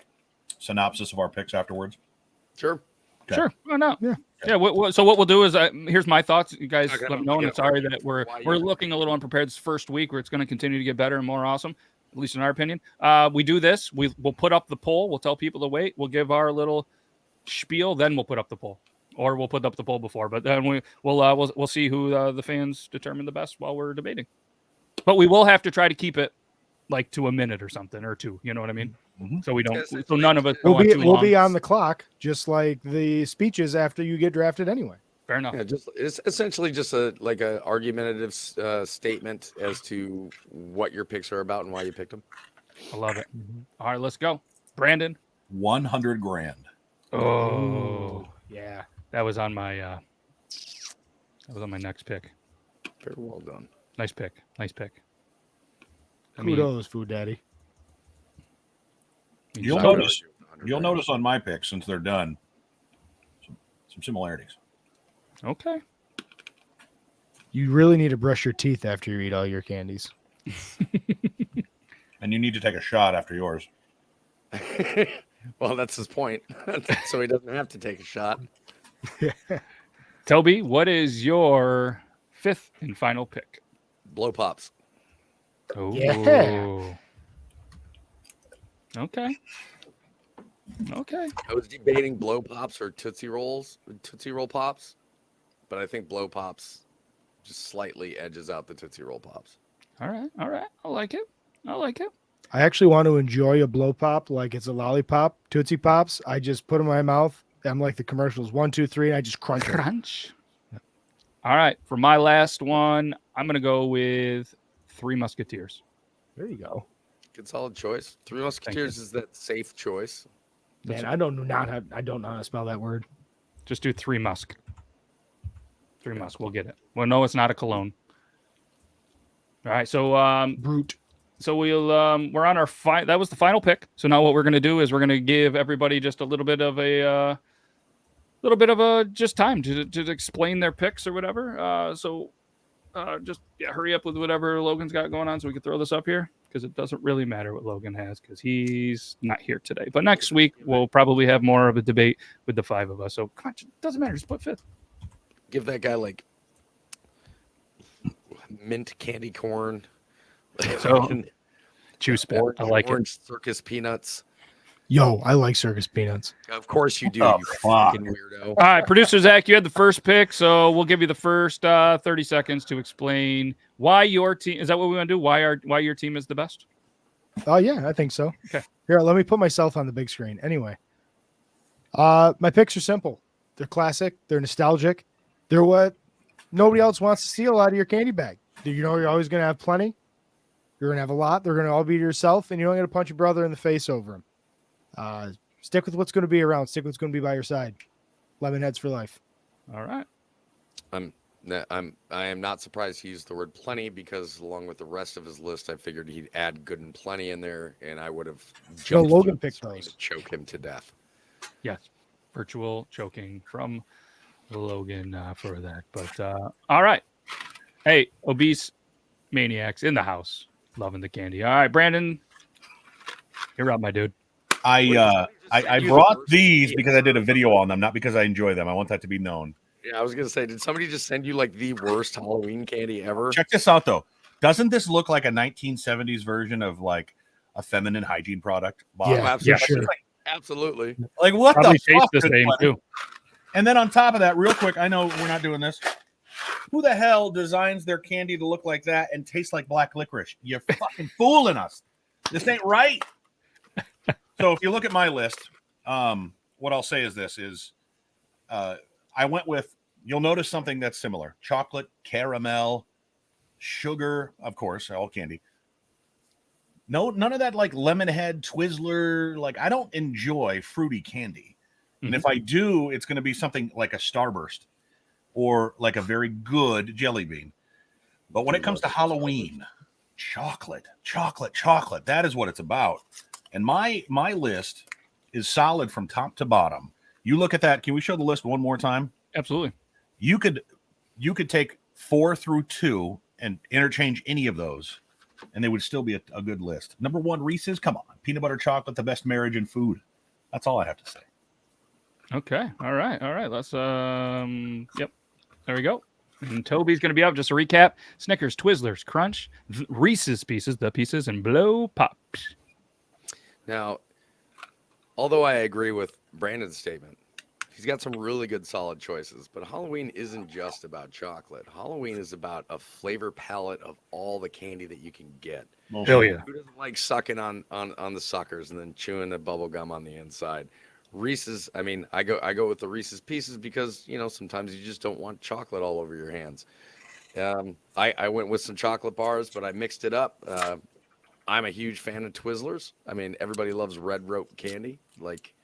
synopsis of our picks afterwards?
Sure.
Okay.
Sure. Why not?
Yeah.
Yeah. So what we'll do is here's my thoughts. You guys
Okay.
let me know. And sorry that we're
Why
looking a little unprepared this first week where it's going to continue to get better and more awesome, at least in our opinion. We do this. We'll put up the poll. We'll tell people to wait. We'll give our little spiel. Then we'll put up the poll. Or we'll put up the poll before, but then we'll see who the fans determine the best while we're debating. But we will have to try to keep it like to a minute or something or two. You know what I mean?
Mm-hmm.
So we don't. So none of us.
We'll be on the clock, just like the speeches after you get drafted anyway.
Fair enough.
Yeah, it's essentially just a argumentative statement as to what your picks are about and why you picked them.
I love it. All right, let's go, Brandon.
$100,000.
Oh,
yeah.
That was on my next pick.
Very well done.
Nice pick.
Kudos, Food Daddy.
You'll notice on my picks, since they're done, some similarities.
Okay.
You really need to brush your teeth after you eat all your candies.
And you need to take a shot after yours.
Well, that's his point. So he doesn't have to take a shot.
Toby, what is your fifth and final pick?
Blow pops.
Oh.
Yeah.
Okay.
I was debating blow pops or Tootsie Roll pops, but I think blow pops just slightly edges out the Tootsie Roll pops.
All right. I like it.
I actually want to enjoy a blow pop like it's a lollipop, Tootsie Pops. I just put them in my mouth. I'm like the commercials, 1, 2, 3, and I just crunch it.
Crunch. All right. For my last one, I'm going to go with Three Musketeers.
There you go.
Good solid choice. Three Musketeers is that safe choice.
Man, I don't know how to spell that word.
Just do Three Musk. Three Musk. We'll get it. Well, no, it's not a cologne. All right. So,
Brute.
So we're on our that was the final pick. So now what we're going to do is we're going to give everybody just a little bit of a just time to explain their picks or whatever. Just hurry up with whatever Logan's got going on so we can throw this up here, because it doesn't really matter what Logan has because he's not here today. But next week we'll probably have more of a debate with the five of us. So come on, it doesn't matter. Just put fifth.
Give that guy like mint candy corn.
So chew spit. I like
orange circus peanuts.
Yo, I like circus peanuts.
Of course you do,
Oh,
you
fuck.
fucking weirdo.
All right, producer Zach, you had the first pick, so we'll give you the first 30 seconds to explain why your team. Is that what we want to do? Why your team is the best?
Oh yeah, I think so.
Okay.
Here, let me put myself on the big screen. Anyway, my picks are simple. They're classic. They're nostalgic. They're what nobody else wants to steal out of your candy bag. You know, you're always going to have plenty. You're going to have a lot. They're going to all be to yourself, and you're only going to punch your brother in the face over them. Stick with what's going to be around. Stick with what's going to be by your side. Lemonheads for life.
All right.
I am not surprised he used the word plenty, because along with the rest of his list, I figured he'd add good and plenty in there, and I would have jumped
Logan
through
picked
the screen
those.
to choke him to death.
Yes. Virtual choking from Logan for that. But all right. Hey, obese maniacs in the house, loving the candy. All right, Brandon, you're up, my dude.
I brought these because I did a video on them, not because I enjoy them. I want that to be known.
Yeah, I was gonna say, did somebody just send you like the worst Halloween candy ever?
Check this out, though. Doesn't this look like a 1970s version of like a feminine hygiene product? Bob?
Yeah,
absolutely.
sure.
Absolutely.
Like what
Probably
the
tastes
fuck?
the
Good
same
plan.
too.
And then on top of that, real quick, I know we're not doing this. Who the hell designs their candy to look like that and taste like black licorice? You're fucking fooling us. This ain't right. So if you look at my list, what I'll say is this is I went with, you'll notice something that's similar. Chocolate, caramel, sugar, of course, all candy. No, none of that like Lemonhead, Twizzler. Like I don't enjoy fruity candy. And if I do, it's going to be something like a Starburst or like a very good jelly bean. But when it comes to Halloween, chocolate, that is what it's about. And my list is solid from top to bottom. You look at that. Can we show the list one more time?
Absolutely.
You could take 4 through 2 and interchange any of those, and they would still be a good list. Number 1, Reese's. Come on. Peanut butter chocolate, the best marriage in food. That's all I have to say.
Okay. All right. Let's yep. There we go. And Toby's gonna be up. Just a recap: Snickers, Twizzlers, Crunch, Reese's Pieces, the pieces, and Blow Pops.
Now, although I agree with Brandon's statement, he's got some really good solid choices, but Halloween isn't just about chocolate. Halloween is about a flavor palette of all the candy that you can get.
Hell yeah.
Who doesn't like sucking on the suckers and then chewing the bubble gum on the inside? Reese's, I mean, I go with the Reese's Pieces because, you know, sometimes you just don't want chocolate all over your hands. I went with some chocolate bars, but I mixed it up. I'm a huge fan of Twizzlers. I mean, everybody loves red rope candy. Like,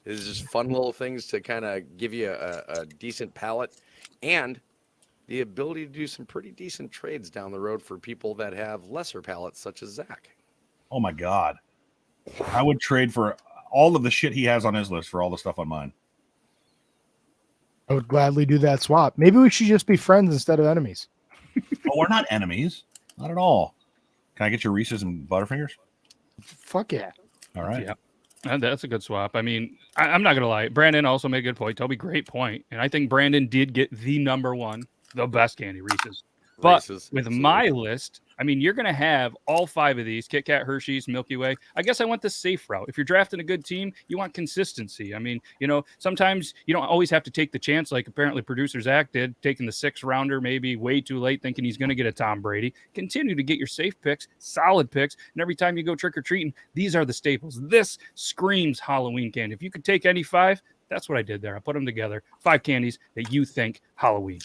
it's just fun little things to kind of give you a decent palate and the ability to do some pretty decent trades down the road for people that have lesser palates, such as Zach.
Oh, my God. I would trade for all of the shit he has on his list for all the stuff on mine.
I would gladly do that swap. Maybe we should just be friends instead of enemies.
Oh, we're not enemies. Not at all. Can I get your Reese's and Butterfingers?
Fuck yeah.
All right.
Yeah. And that's a good swap. I mean, I'm not going to lie. Brandon also made a good point. Toby, great point. And I think Brandon did get the number one, the best candy, Reese's. But
Reese's,
with
absolutely.
my list, I mean, you're going to have all 5 of these, Kit Kat, Hershey's, Milky Way. I guess I went the safe route. If you're drafting a good team, you want consistency. I mean, you know, sometimes you don't always have to take the chance like apparently producer Zach did, taking the 6th rounder maybe way too late, thinking he's going to get a Tom Brady. Continue to get your safe picks, solid picks, and every time you go trick-or-treating, these are the staples. This screams Halloween candy. If you could take any 5, that's what I did there. I put them together. 5 candies that you think Halloween.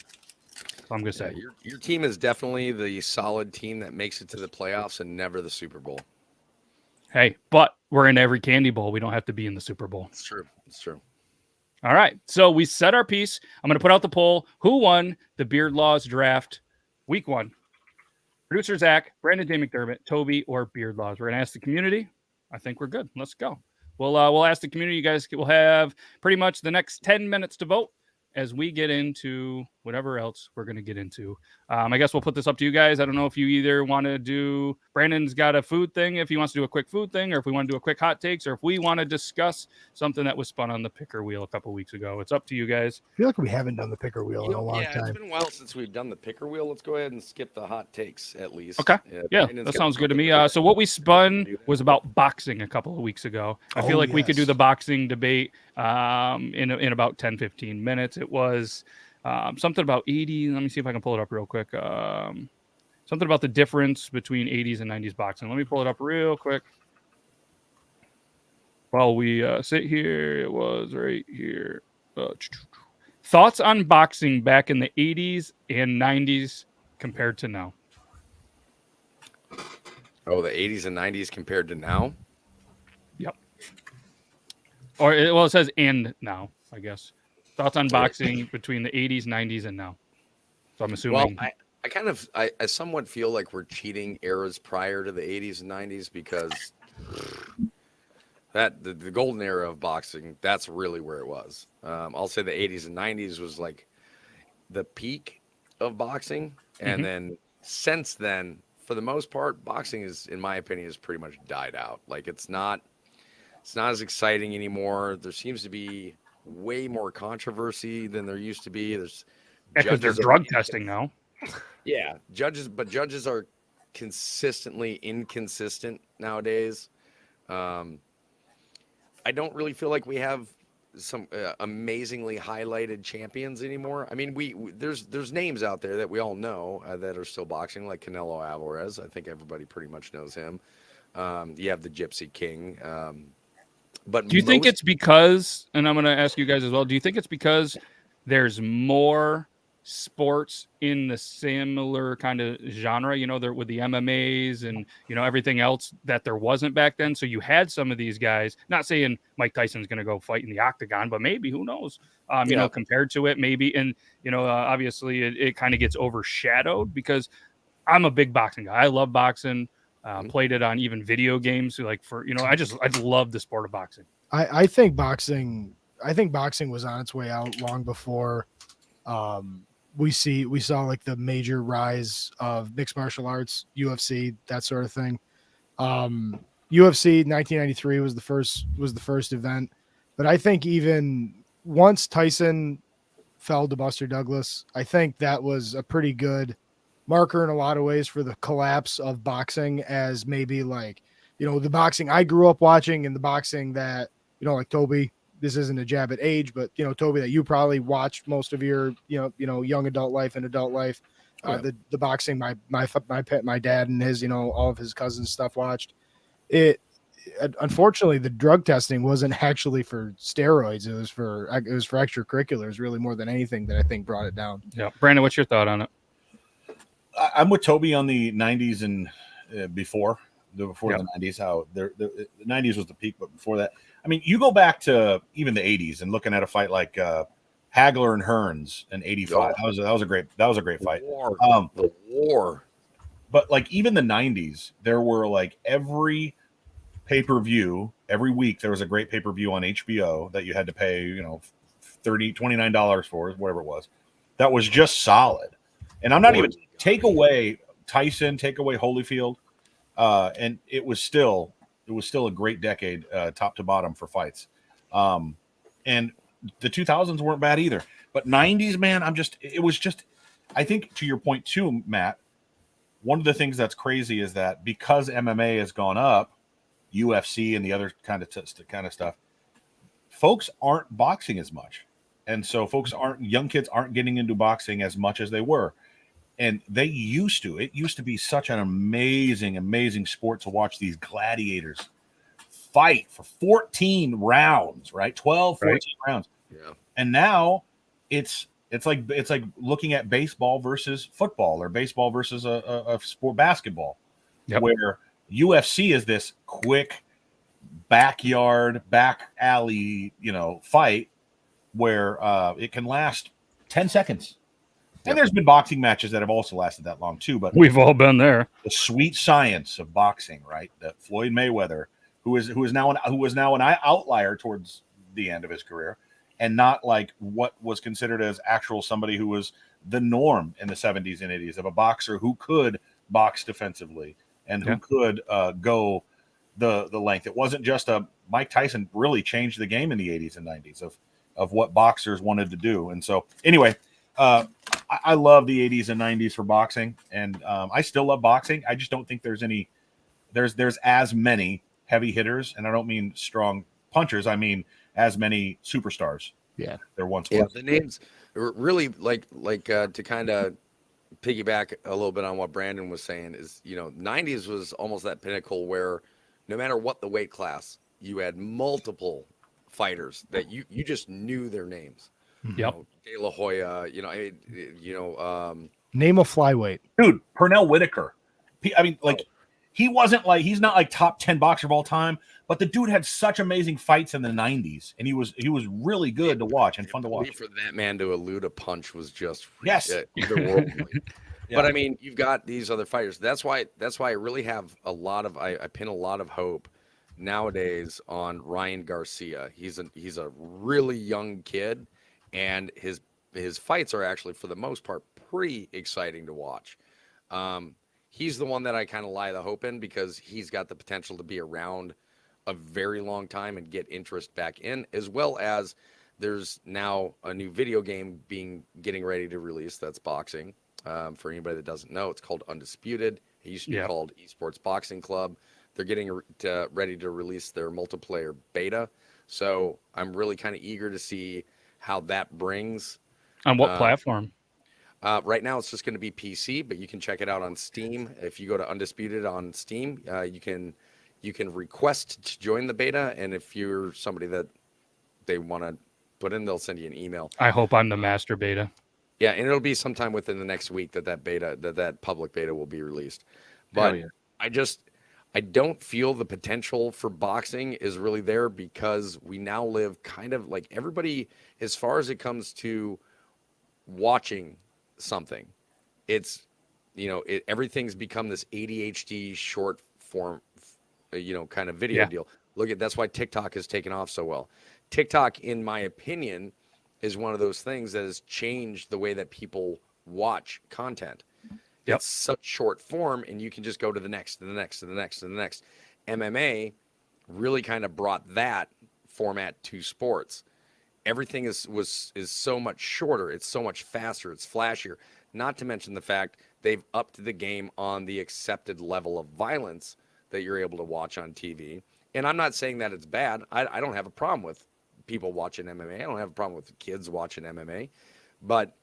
So I'm going to say.
Your team is definitely the solid team that makes it to the playoffs and never the Super Bowl.
Hey, but we're in every candy bowl. We don't have to be in the Super Bowl.
It's true. It's true.
All right. So we set our piece. I'm going to put out the poll. Who won the Beard Laws draft week 1? Producer Zach, Brandon J McDermott, Toby, or Beard Laws. We're going to ask the community. I think we're good. Let's go. We'll ask the community. You guys will have pretty much the next 10 minutes to vote as we get into whatever else we're going to get into. I guess we'll put this up to you guys. I don't know if you either want to do, Brandon's got a food thing, if he wants to do a quick food thing, or if we want to do a quick hot takes, or if we want to discuss something that was spun on the picker wheel a couple weeks ago. It's up to you guys.
I feel like we haven't done the picker wheel in a long
Yeah,
time.
it's been a while since we've done the picker wheel. Let's go ahead and skip the hot takes at least.
Okay. Yeah,
Brandon's
that
got
sounds good to
something
me. So what we spun was about boxing a couple of weeks ago. I feel like we could do
yes.
the boxing debate in about 10, 15 minutes. It was something about 80. Let me see if I can pull it up real quick. Something about the difference between 80s and 90s boxing. Let me pull it up real quick. While we sit here, it was right here. Thoughts on boxing back in the 80s and 90s compared to now?
Oh, the 80s and 90s compared to now?
Yep. Or, it says and now, I guess. Thoughts on boxing between the 80s, 90s, and now. So I'm assuming.
Well, I somewhat feel like we're cheating eras prior to the 80s and 90s because the golden era of boxing, that's really where it was. I'll say the 80s and 90s was like the peak of boxing. And then since then, for the most part, boxing is, in my opinion, has pretty much died out. Like it's not as exciting anymore. There seems to be way more controversy than there used to be. There's
because they're drug testing now.
Yeah, judges are consistently inconsistent nowadays. I don't really feel like we have some amazingly highlighted champions anymore. I mean, there's names out there that we all know that are still boxing, like Canelo Alvarez. I think everybody pretty much knows him. You have the Gypsy King. But
do you think it's because, and I'm going to ask you guys as well, do you think it's because there's more sports in the similar kind of genre, there with the MMAs and, everything else that there wasn't back then? So you had some of these guys, not saying Mike Tyson's going to go fight in the octagon, but maybe, who knows, compared to it, maybe. And, obviously it kind of gets overshadowed because I'm a big boxing guy. I love boxing. Played it on even video games. Like I love the sport of boxing.
I think boxing was on its way out long before we saw like the major rise of mixed martial arts, UFC, that sort of thing. UFC 1993 was the first event, but I think even once Tyson fell to Buster Douglas, I think that was a pretty good marker in a lot of ways for the collapse of boxing, as maybe like, the boxing I grew up watching and the boxing that, like Toby, this isn't a jab at age, but Toby, that you probably watched most of your, young adult life and adult life, the boxing, my dad and his, all of his cousins stuff watched it. Unfortunately, the drug testing wasn't actually for steroids. It was for extracurriculars, really, more than anything, that I think brought it down.
Yeah. Brandon, what's your thought on it?
I'm with Toby on the 90s and before the 90s, how the 90s was the peak, but before that, I mean, you go back to even the 80s and looking at a fight like Hagler and Hearns in 85. That was a great fight.
The war.
But like even the 90s, there were like every pay-per-view, every week there was a great pay-per-view on HBO that you had to pay, $29 for, whatever it was. That was just solid. And I'm not even take away Tyson, take away Holyfield, and it was still a great decade, top to bottom, for fights. And the 2000s weren't bad either. But 90s, man, I think to your point too, Matt, one of the things that's crazy is that because MMA has gone up, UFC and the other kind of stuff, folks aren't boxing as much. And so young kids aren't getting into boxing as much as they were. And it used to be such an amazing, amazing sport to watch these gladiators fight for 14 rounds, right? 12, 14 rounds.
Yeah.
And now it's like looking at baseball versus football, or baseball versus a sport, basketball, where UFC is this quick backyard, back alley, fight where it can last 10 seconds. And there's been boxing matches that have also lasted that long too, but
we've all been there.
The sweet science of boxing, right? That Floyd Mayweather, who is now an outlier towards the end of his career, and not like what was considered as actual somebody who was the norm in the 70s and 80s of a boxer who could box defensively and who could go the length. It wasn't just Mike Tyson really changed the game in the 80s and 90s of what boxers wanted to do. And so anyway, I love the 80s and 90s for boxing, and I still love boxing. I just don't think there's as many heavy hitters, and I don't mean strong punchers. I mean as many superstars.
Yeah,
there once
was.
The
names really like to kind of piggyback a little bit on what Brandon was saying is 90s was almost that pinnacle where no matter what the weight class, you had multiple fighters that you just knew their names.
Yep.
De La Hoya,
name a flyweight.
Dude, Pernell Whitaker. I mean, he's not like top 10 boxer of all time, but the dude had such amazing fights in the 90s, and he was really good to watch and fun to watch.
For that man to elude a punch was just
otherworldly.
But I mean, you've got these other fighters. That's why I really have I pin a lot of hope nowadays on Ryan Garcia. He's a really young kid, and his fights are actually, for the most part, pretty exciting to watch. He's the one that I kind of lie the hope in because he's got the potential to be around a very long time and get interest back in, as well as there's now a new video game getting ready to release that's boxing. For anybody that doesn't know, it's called Undisputed. It used to be called Esports Boxing Club. They're getting ready to release their multiplayer beta. So I'm really kind of eager to see how that brings.
On what platform?
Right now, it's just going to be PC, but you can check it out on Steam. If you go to Undisputed on Steam, you can request to join the beta, and if you're somebody that they want to put in, they'll send you an email.
I hope I'm the master beta.
Yeah, and it'll be sometime within the next week that public beta will be released. But I don't feel the potential for boxing is really there because we now live kind of like everybody, as far as it comes to watching something, it's everything's become this ADHD short form kind of video deal. That's why TikTok has taken off so well. TikTok, in my opinion, is one of those things that has changed the way that people watch content. It's such short form, and you can just go to the next, and the next, and the next, and the next. MMA really kind of brought that format to sports. Everything is so much shorter. It's so much faster. It's flashier. Not to mention the fact they've upped the game on the accepted level of violence that you're able to watch on TV. And I'm not saying that it's bad. I don't have a problem with people watching MMA. I don't have a problem with kids watching MMA. But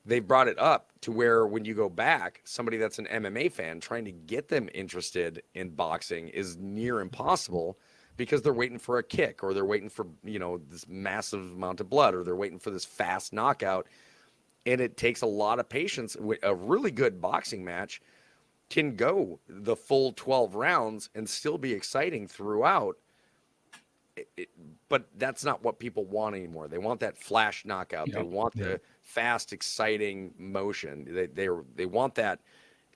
they've brought it up to where when you go back, somebody that's an MMA fan, trying to get them interested in boxing is near impossible because they're waiting for a kick, or they're waiting for, this massive amount of blood, or they're waiting for this fast knockout. And it takes a lot of patience. A really good boxing match can go the full 12 rounds and still be exciting throughout. But that's not what people want anymore. They want that flash knockout. They want the fast, exciting motion. They want that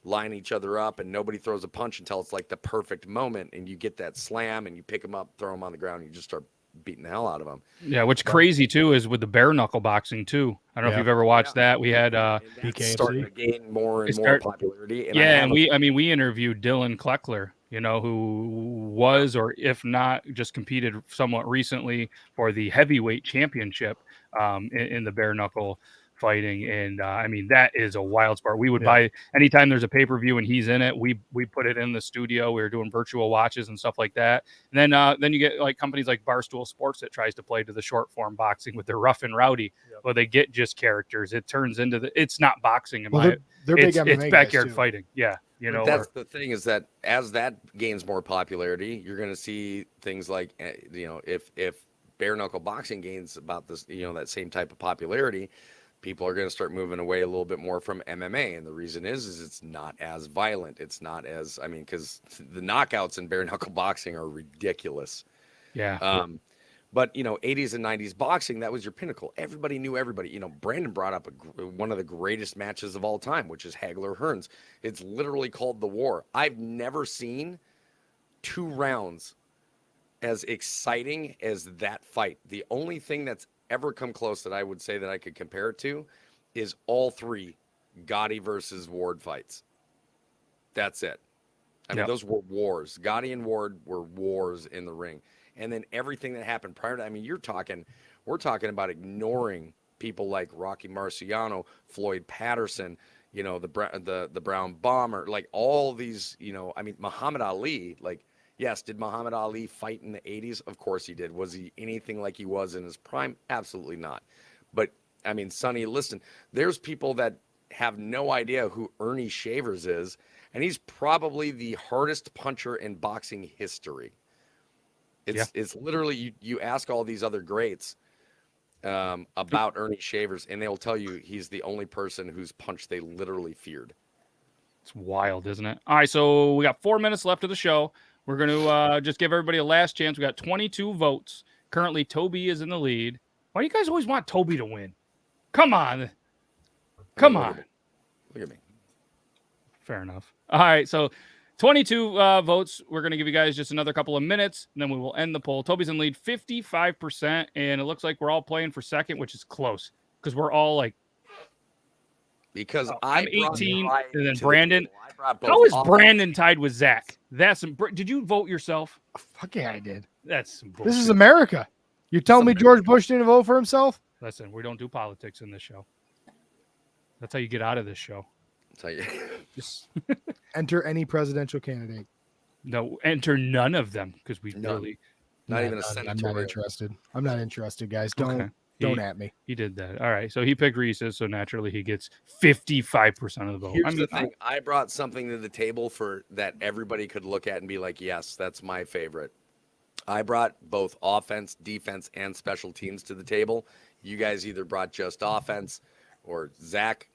line each other up and nobody throws a punch until it's like the perfect moment, and you get that slam and you pick them up, throw them on the ground, and you just start beating the hell out of them.
Yeah, what's crazy too is with the bare knuckle boxing too. I don't know if you've ever watched that. We had
starting to gain more and more popularity. And
we interviewed Dylan Kleckler, who was, or if not, just competed somewhat recently for the heavyweight championship in the bare knuckle fighting. And that is a wild sport. We would buy anytime there's a pay-per-view and he's in it, we put it in the studio. We were doing virtual watches and stuff like that. And then you get like companies like Barstool Sports that tries to play to the short form boxing with their rough and rowdy. Well, they get just characters. It turns into it's not boxing
they're big MMA
it's backyard fighting. Yeah.
That's the thing, is that as that gains more popularity, you're going to see things like, if bare knuckle boxing gains about this, that same type of popularity, people are going to start moving away a little bit more from MMA. And the reason is it's not as violent. It's not as, I mean, because the knockouts in bare knuckle boxing are ridiculous.
Yeah.
But, 80s and 90s boxing, that was your pinnacle. Everybody knew everybody. Brandon brought up one of the greatest matches of all time, which is Hagler-Hearns. It's literally called The War. I've never seen 2 rounds as exciting as that fight. The only thing that's ever come close that I would say that I could compare it to is all 3 Gotti versus Ward fights. That's it. I mean, those were wars. Gotti and Ward were wars in the ring. And then everything that happened prior to, I mean, we're talking about ignoring people like Rocky Marciano, Floyd Patterson, the Brown Bomber, like all these, I mean, Muhammad Ali, like, yes, did Muhammad Ali fight in the 80s? Of course he did. Was he anything like he was in his prime? Absolutely not. But, I mean, Sonny, listen, there's people that have no idea who Ernie Shavers is, and he's probably the hardest puncher in boxing history. It's literally, you ask all these other greats about Ernie Shavers, and they'll tell you he's the only person whose punch they literally feared.
It's wild, isn't it? All right, so we got 4 minutes left of the show. We're going to just give everybody a last chance. We got 22 votes. Currently, Toby is in the lead. Why do you guys always want Toby to win? Come on. Come on.
Look at me.
Fair enough. All right, so 22 votes. We're going to give you guys just another couple of minutes, and then we will end the poll. Toby's in lead 55%, and it looks like we're all playing for second, which is close because we're all like.
Because
I'm 18, and then Brandon. How is Brandon tied with Zach? Did you vote yourself?
Fuck yeah, I did.
That's some bullshit.
This is America. You're telling me George Bush didn't vote for himself?
Listen, we don't do politics in this show. That's how you get out of this show.
Just enter any presidential candidate.
No, enter none of them because we really
not even a senatorial.
I'm not interested. I'm not interested, guys. Don't at me.
He did that. All right, so he picked Reese's, so naturally he gets 55% of the vote.
Here's the thing: I brought something to the table for that everybody could look at and be like, "Yes, that's my favorite." I brought both offense, defense, and special teams to the table. You guys either brought just offense, or Zach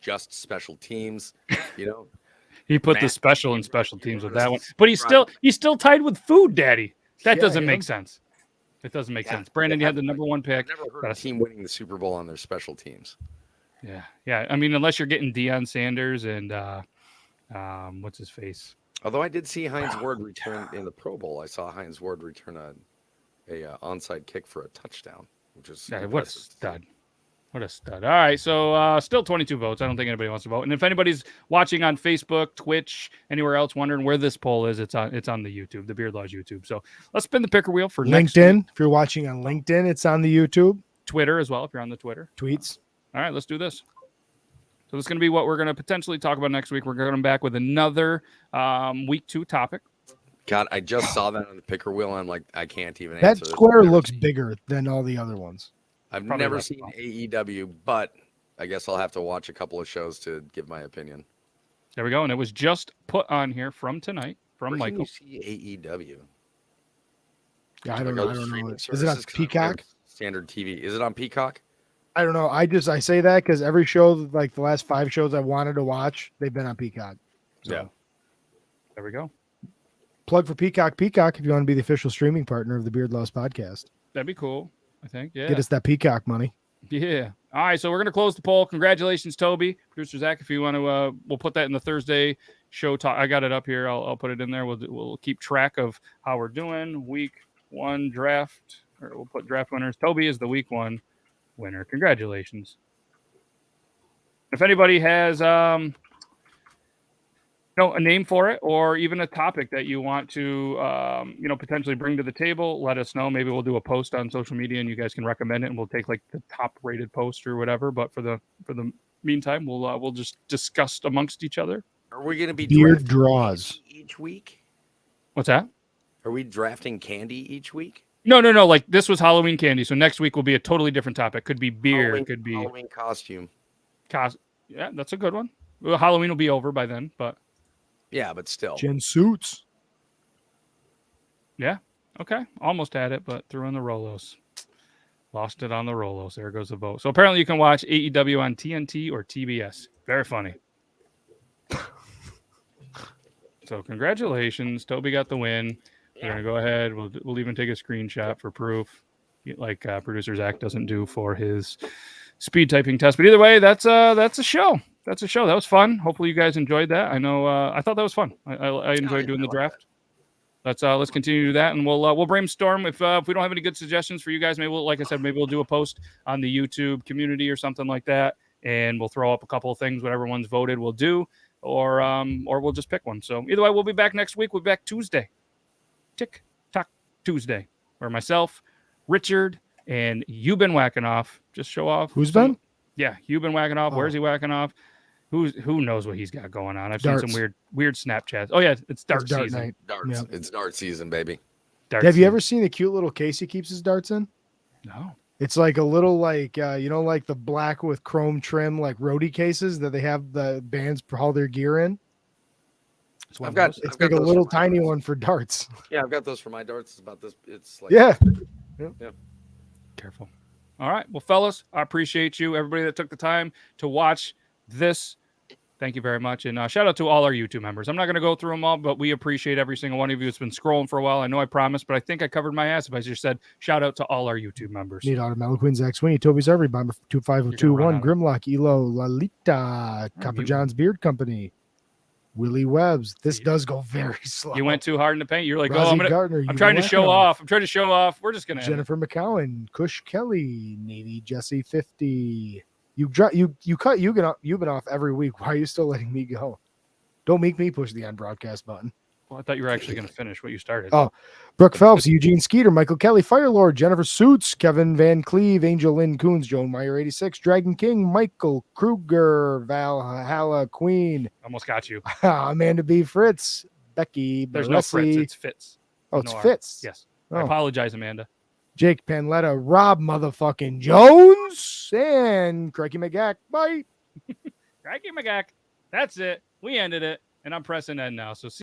just special teams.
He put the special in special teams with that one, but he's still tied with Food Daddy. That doesn't make sense. It doesn't make sense. Brandon, you had the number 1 pick.
I've never heard of a team winning the Super Bowl on their special teams.
Yeah. I mean, unless you're getting Deion Sanders and what's his face.
Although I did see Hines Ward return in the Pro Bowl. I saw Hines Ward return a onside kick for a touchdown, which is
what a stud. What a stud. All right, so still 22 votes. I don't think anybody wants to vote. And if anybody's watching on Facebook, Twitch, anywhere else wondering where this poll is, it's on the YouTube, the Beard Laws YouTube. So let's spin the picker wheel for
LinkedIn. If you're watching on LinkedIn, it's on the YouTube.
Twitter as well, if you're on the Twitter.
Tweets.
All right, let's do this. So this is going to be what we're going to potentially talk about next week. We're going to come back with another week 2 topic.
God, I just saw that on the picker wheel. And I'm like, I can't even answer.
That square looks bigger than all the other ones.
I've never seen AEW, but I guess I'll have to watch a couple of shows to give my opinion.
There we go. And it was just put on here from tonight from Michael.
Where can you see AEW?
Yeah, I don't know. Is it on Peacock?
Standard TV. Is it on Peacock?
I don't know. I say that because every show, like the last 5 shows I wanted to watch, they've been on Peacock. So.
Yeah.
There we go.
Plug for Peacock. Peacock, if you want to be the official streaming partner of the Beard Laws podcast.
That'd be cool. I think, yeah.
Get us that Peacock money.
Yeah. All right, so we're going to close the poll. Congratulations, Toby. Producer Zach, if you want to, we'll put that in the Thursday show talk. I got it up here. I'll put it in there. We'll keep track of how we're doing. Week 1 draft, or we'll put draft winners. Toby is the week 1 winner. Congratulations. If anybody has a name for it or even a topic that you want to potentially bring to the table, let us know. Maybe we'll do a post on social media and you guys can recommend it and we'll take like the top rated post or whatever. But for the meantime, we'll just discuss amongst each other.
Are we going to be
beard draws
each week?
What's that?
Are we drafting candy each week?
No. Like this was Halloween candy. So next week will be a totally different topic. Could be beer. Could be
Halloween costume.
Yeah, that's a good one. Well, Halloween will be over by then, but.
Yeah, but still.
Gen suits.
Yeah. Okay. Almost had it, but threw in the Rolos. Lost it on the Rolos. There goes the vote. So apparently you can watch AEW on TNT or TBS. Very funny. So congratulations. Toby got the win. We're going to go ahead. We'll even take a screenshot for proof, like producer Zach doesn't do for his speed typing test. But either way, that's a show. That's a show. That was fun. Hopefully you guys enjoyed that. I know I thought that was fun. I enjoyed doing the draft. Let's continue to do that, and we'll brainstorm. If we don't have any good suggestions for you guys, maybe like I said, maybe we'll do a post on the YouTube community or something like that, and we'll throw up a couple of things. Whatever one's voted, we'll do, or we'll just pick one. So either way, we'll be back next week. We'll be back Tuesday, Tick Tock Tuesday, where myself, Richard, and you've been whacking off. Just show off.
Who's been?
Yeah, you've been whacking off. Where's he whacking off? Who knows what he's got going on? I've seen some weird Snapchats. Oh yeah, it's dart season.
Night.
Darts.
Yep.
It's dart season, baby.
Have you ever seen the cute little case he keeps his darts in?
No.
It's like a little like like the black with chrome trim like roadie cases that they have the bands haul their gear in.
It's
like
got
a little tiny one for darts.
Yeah, I've got those for my darts. It's about this. It's like
Yeah.
Careful. All right. Well, fellas, I appreciate you. Everybody that took the time to watch this. Thank you very much. And shout out to all our YouTube members. I'm not going to go through them all, but we appreciate every single one of you. It's been scrolling for a while. I know I promised, but I think I covered my ass if I just said shout out to all our YouTube members.
Need Automatic Queen, Zach Sweeney, Toby's Every, Bomber 25021, Grimlock, Elo, Lalita, Copper John's Beard Company, Willie Webbs. This does go very slow.
You went too hard in the paint. You're like,
Gardner,
I'm trying to show off. I'm trying to show off. We're just going to
Jennifer McCowan, Kush Kelly, Navy Jesse 50. You cut Euban off every week. Why are you still letting me go? Don't make me push the end broadcast button.
Well, I thought you were actually going to finish what you started.
Oh, Brooke Phelps, Eugene Skeeter, Michael Kelly, Firelord, Jennifer Suits, Kevin Van Cleve, Angel Lynn Coons, Joan Meyer 86, Dragon King, Michael Kruger, Valhalla Queen.
Almost got you.
Amanda B. Fritz, Becky.
There's no Fritz. It's Fitz.
Oh, it's Fitz.
Yes.
Oh.
I apologize, Amanda.
Jake Panletta, Rob motherfucking Jones, and Cracky McGack. Bye.
Cracky McGack. That's it. We ended it, and I'm pressing end now. So see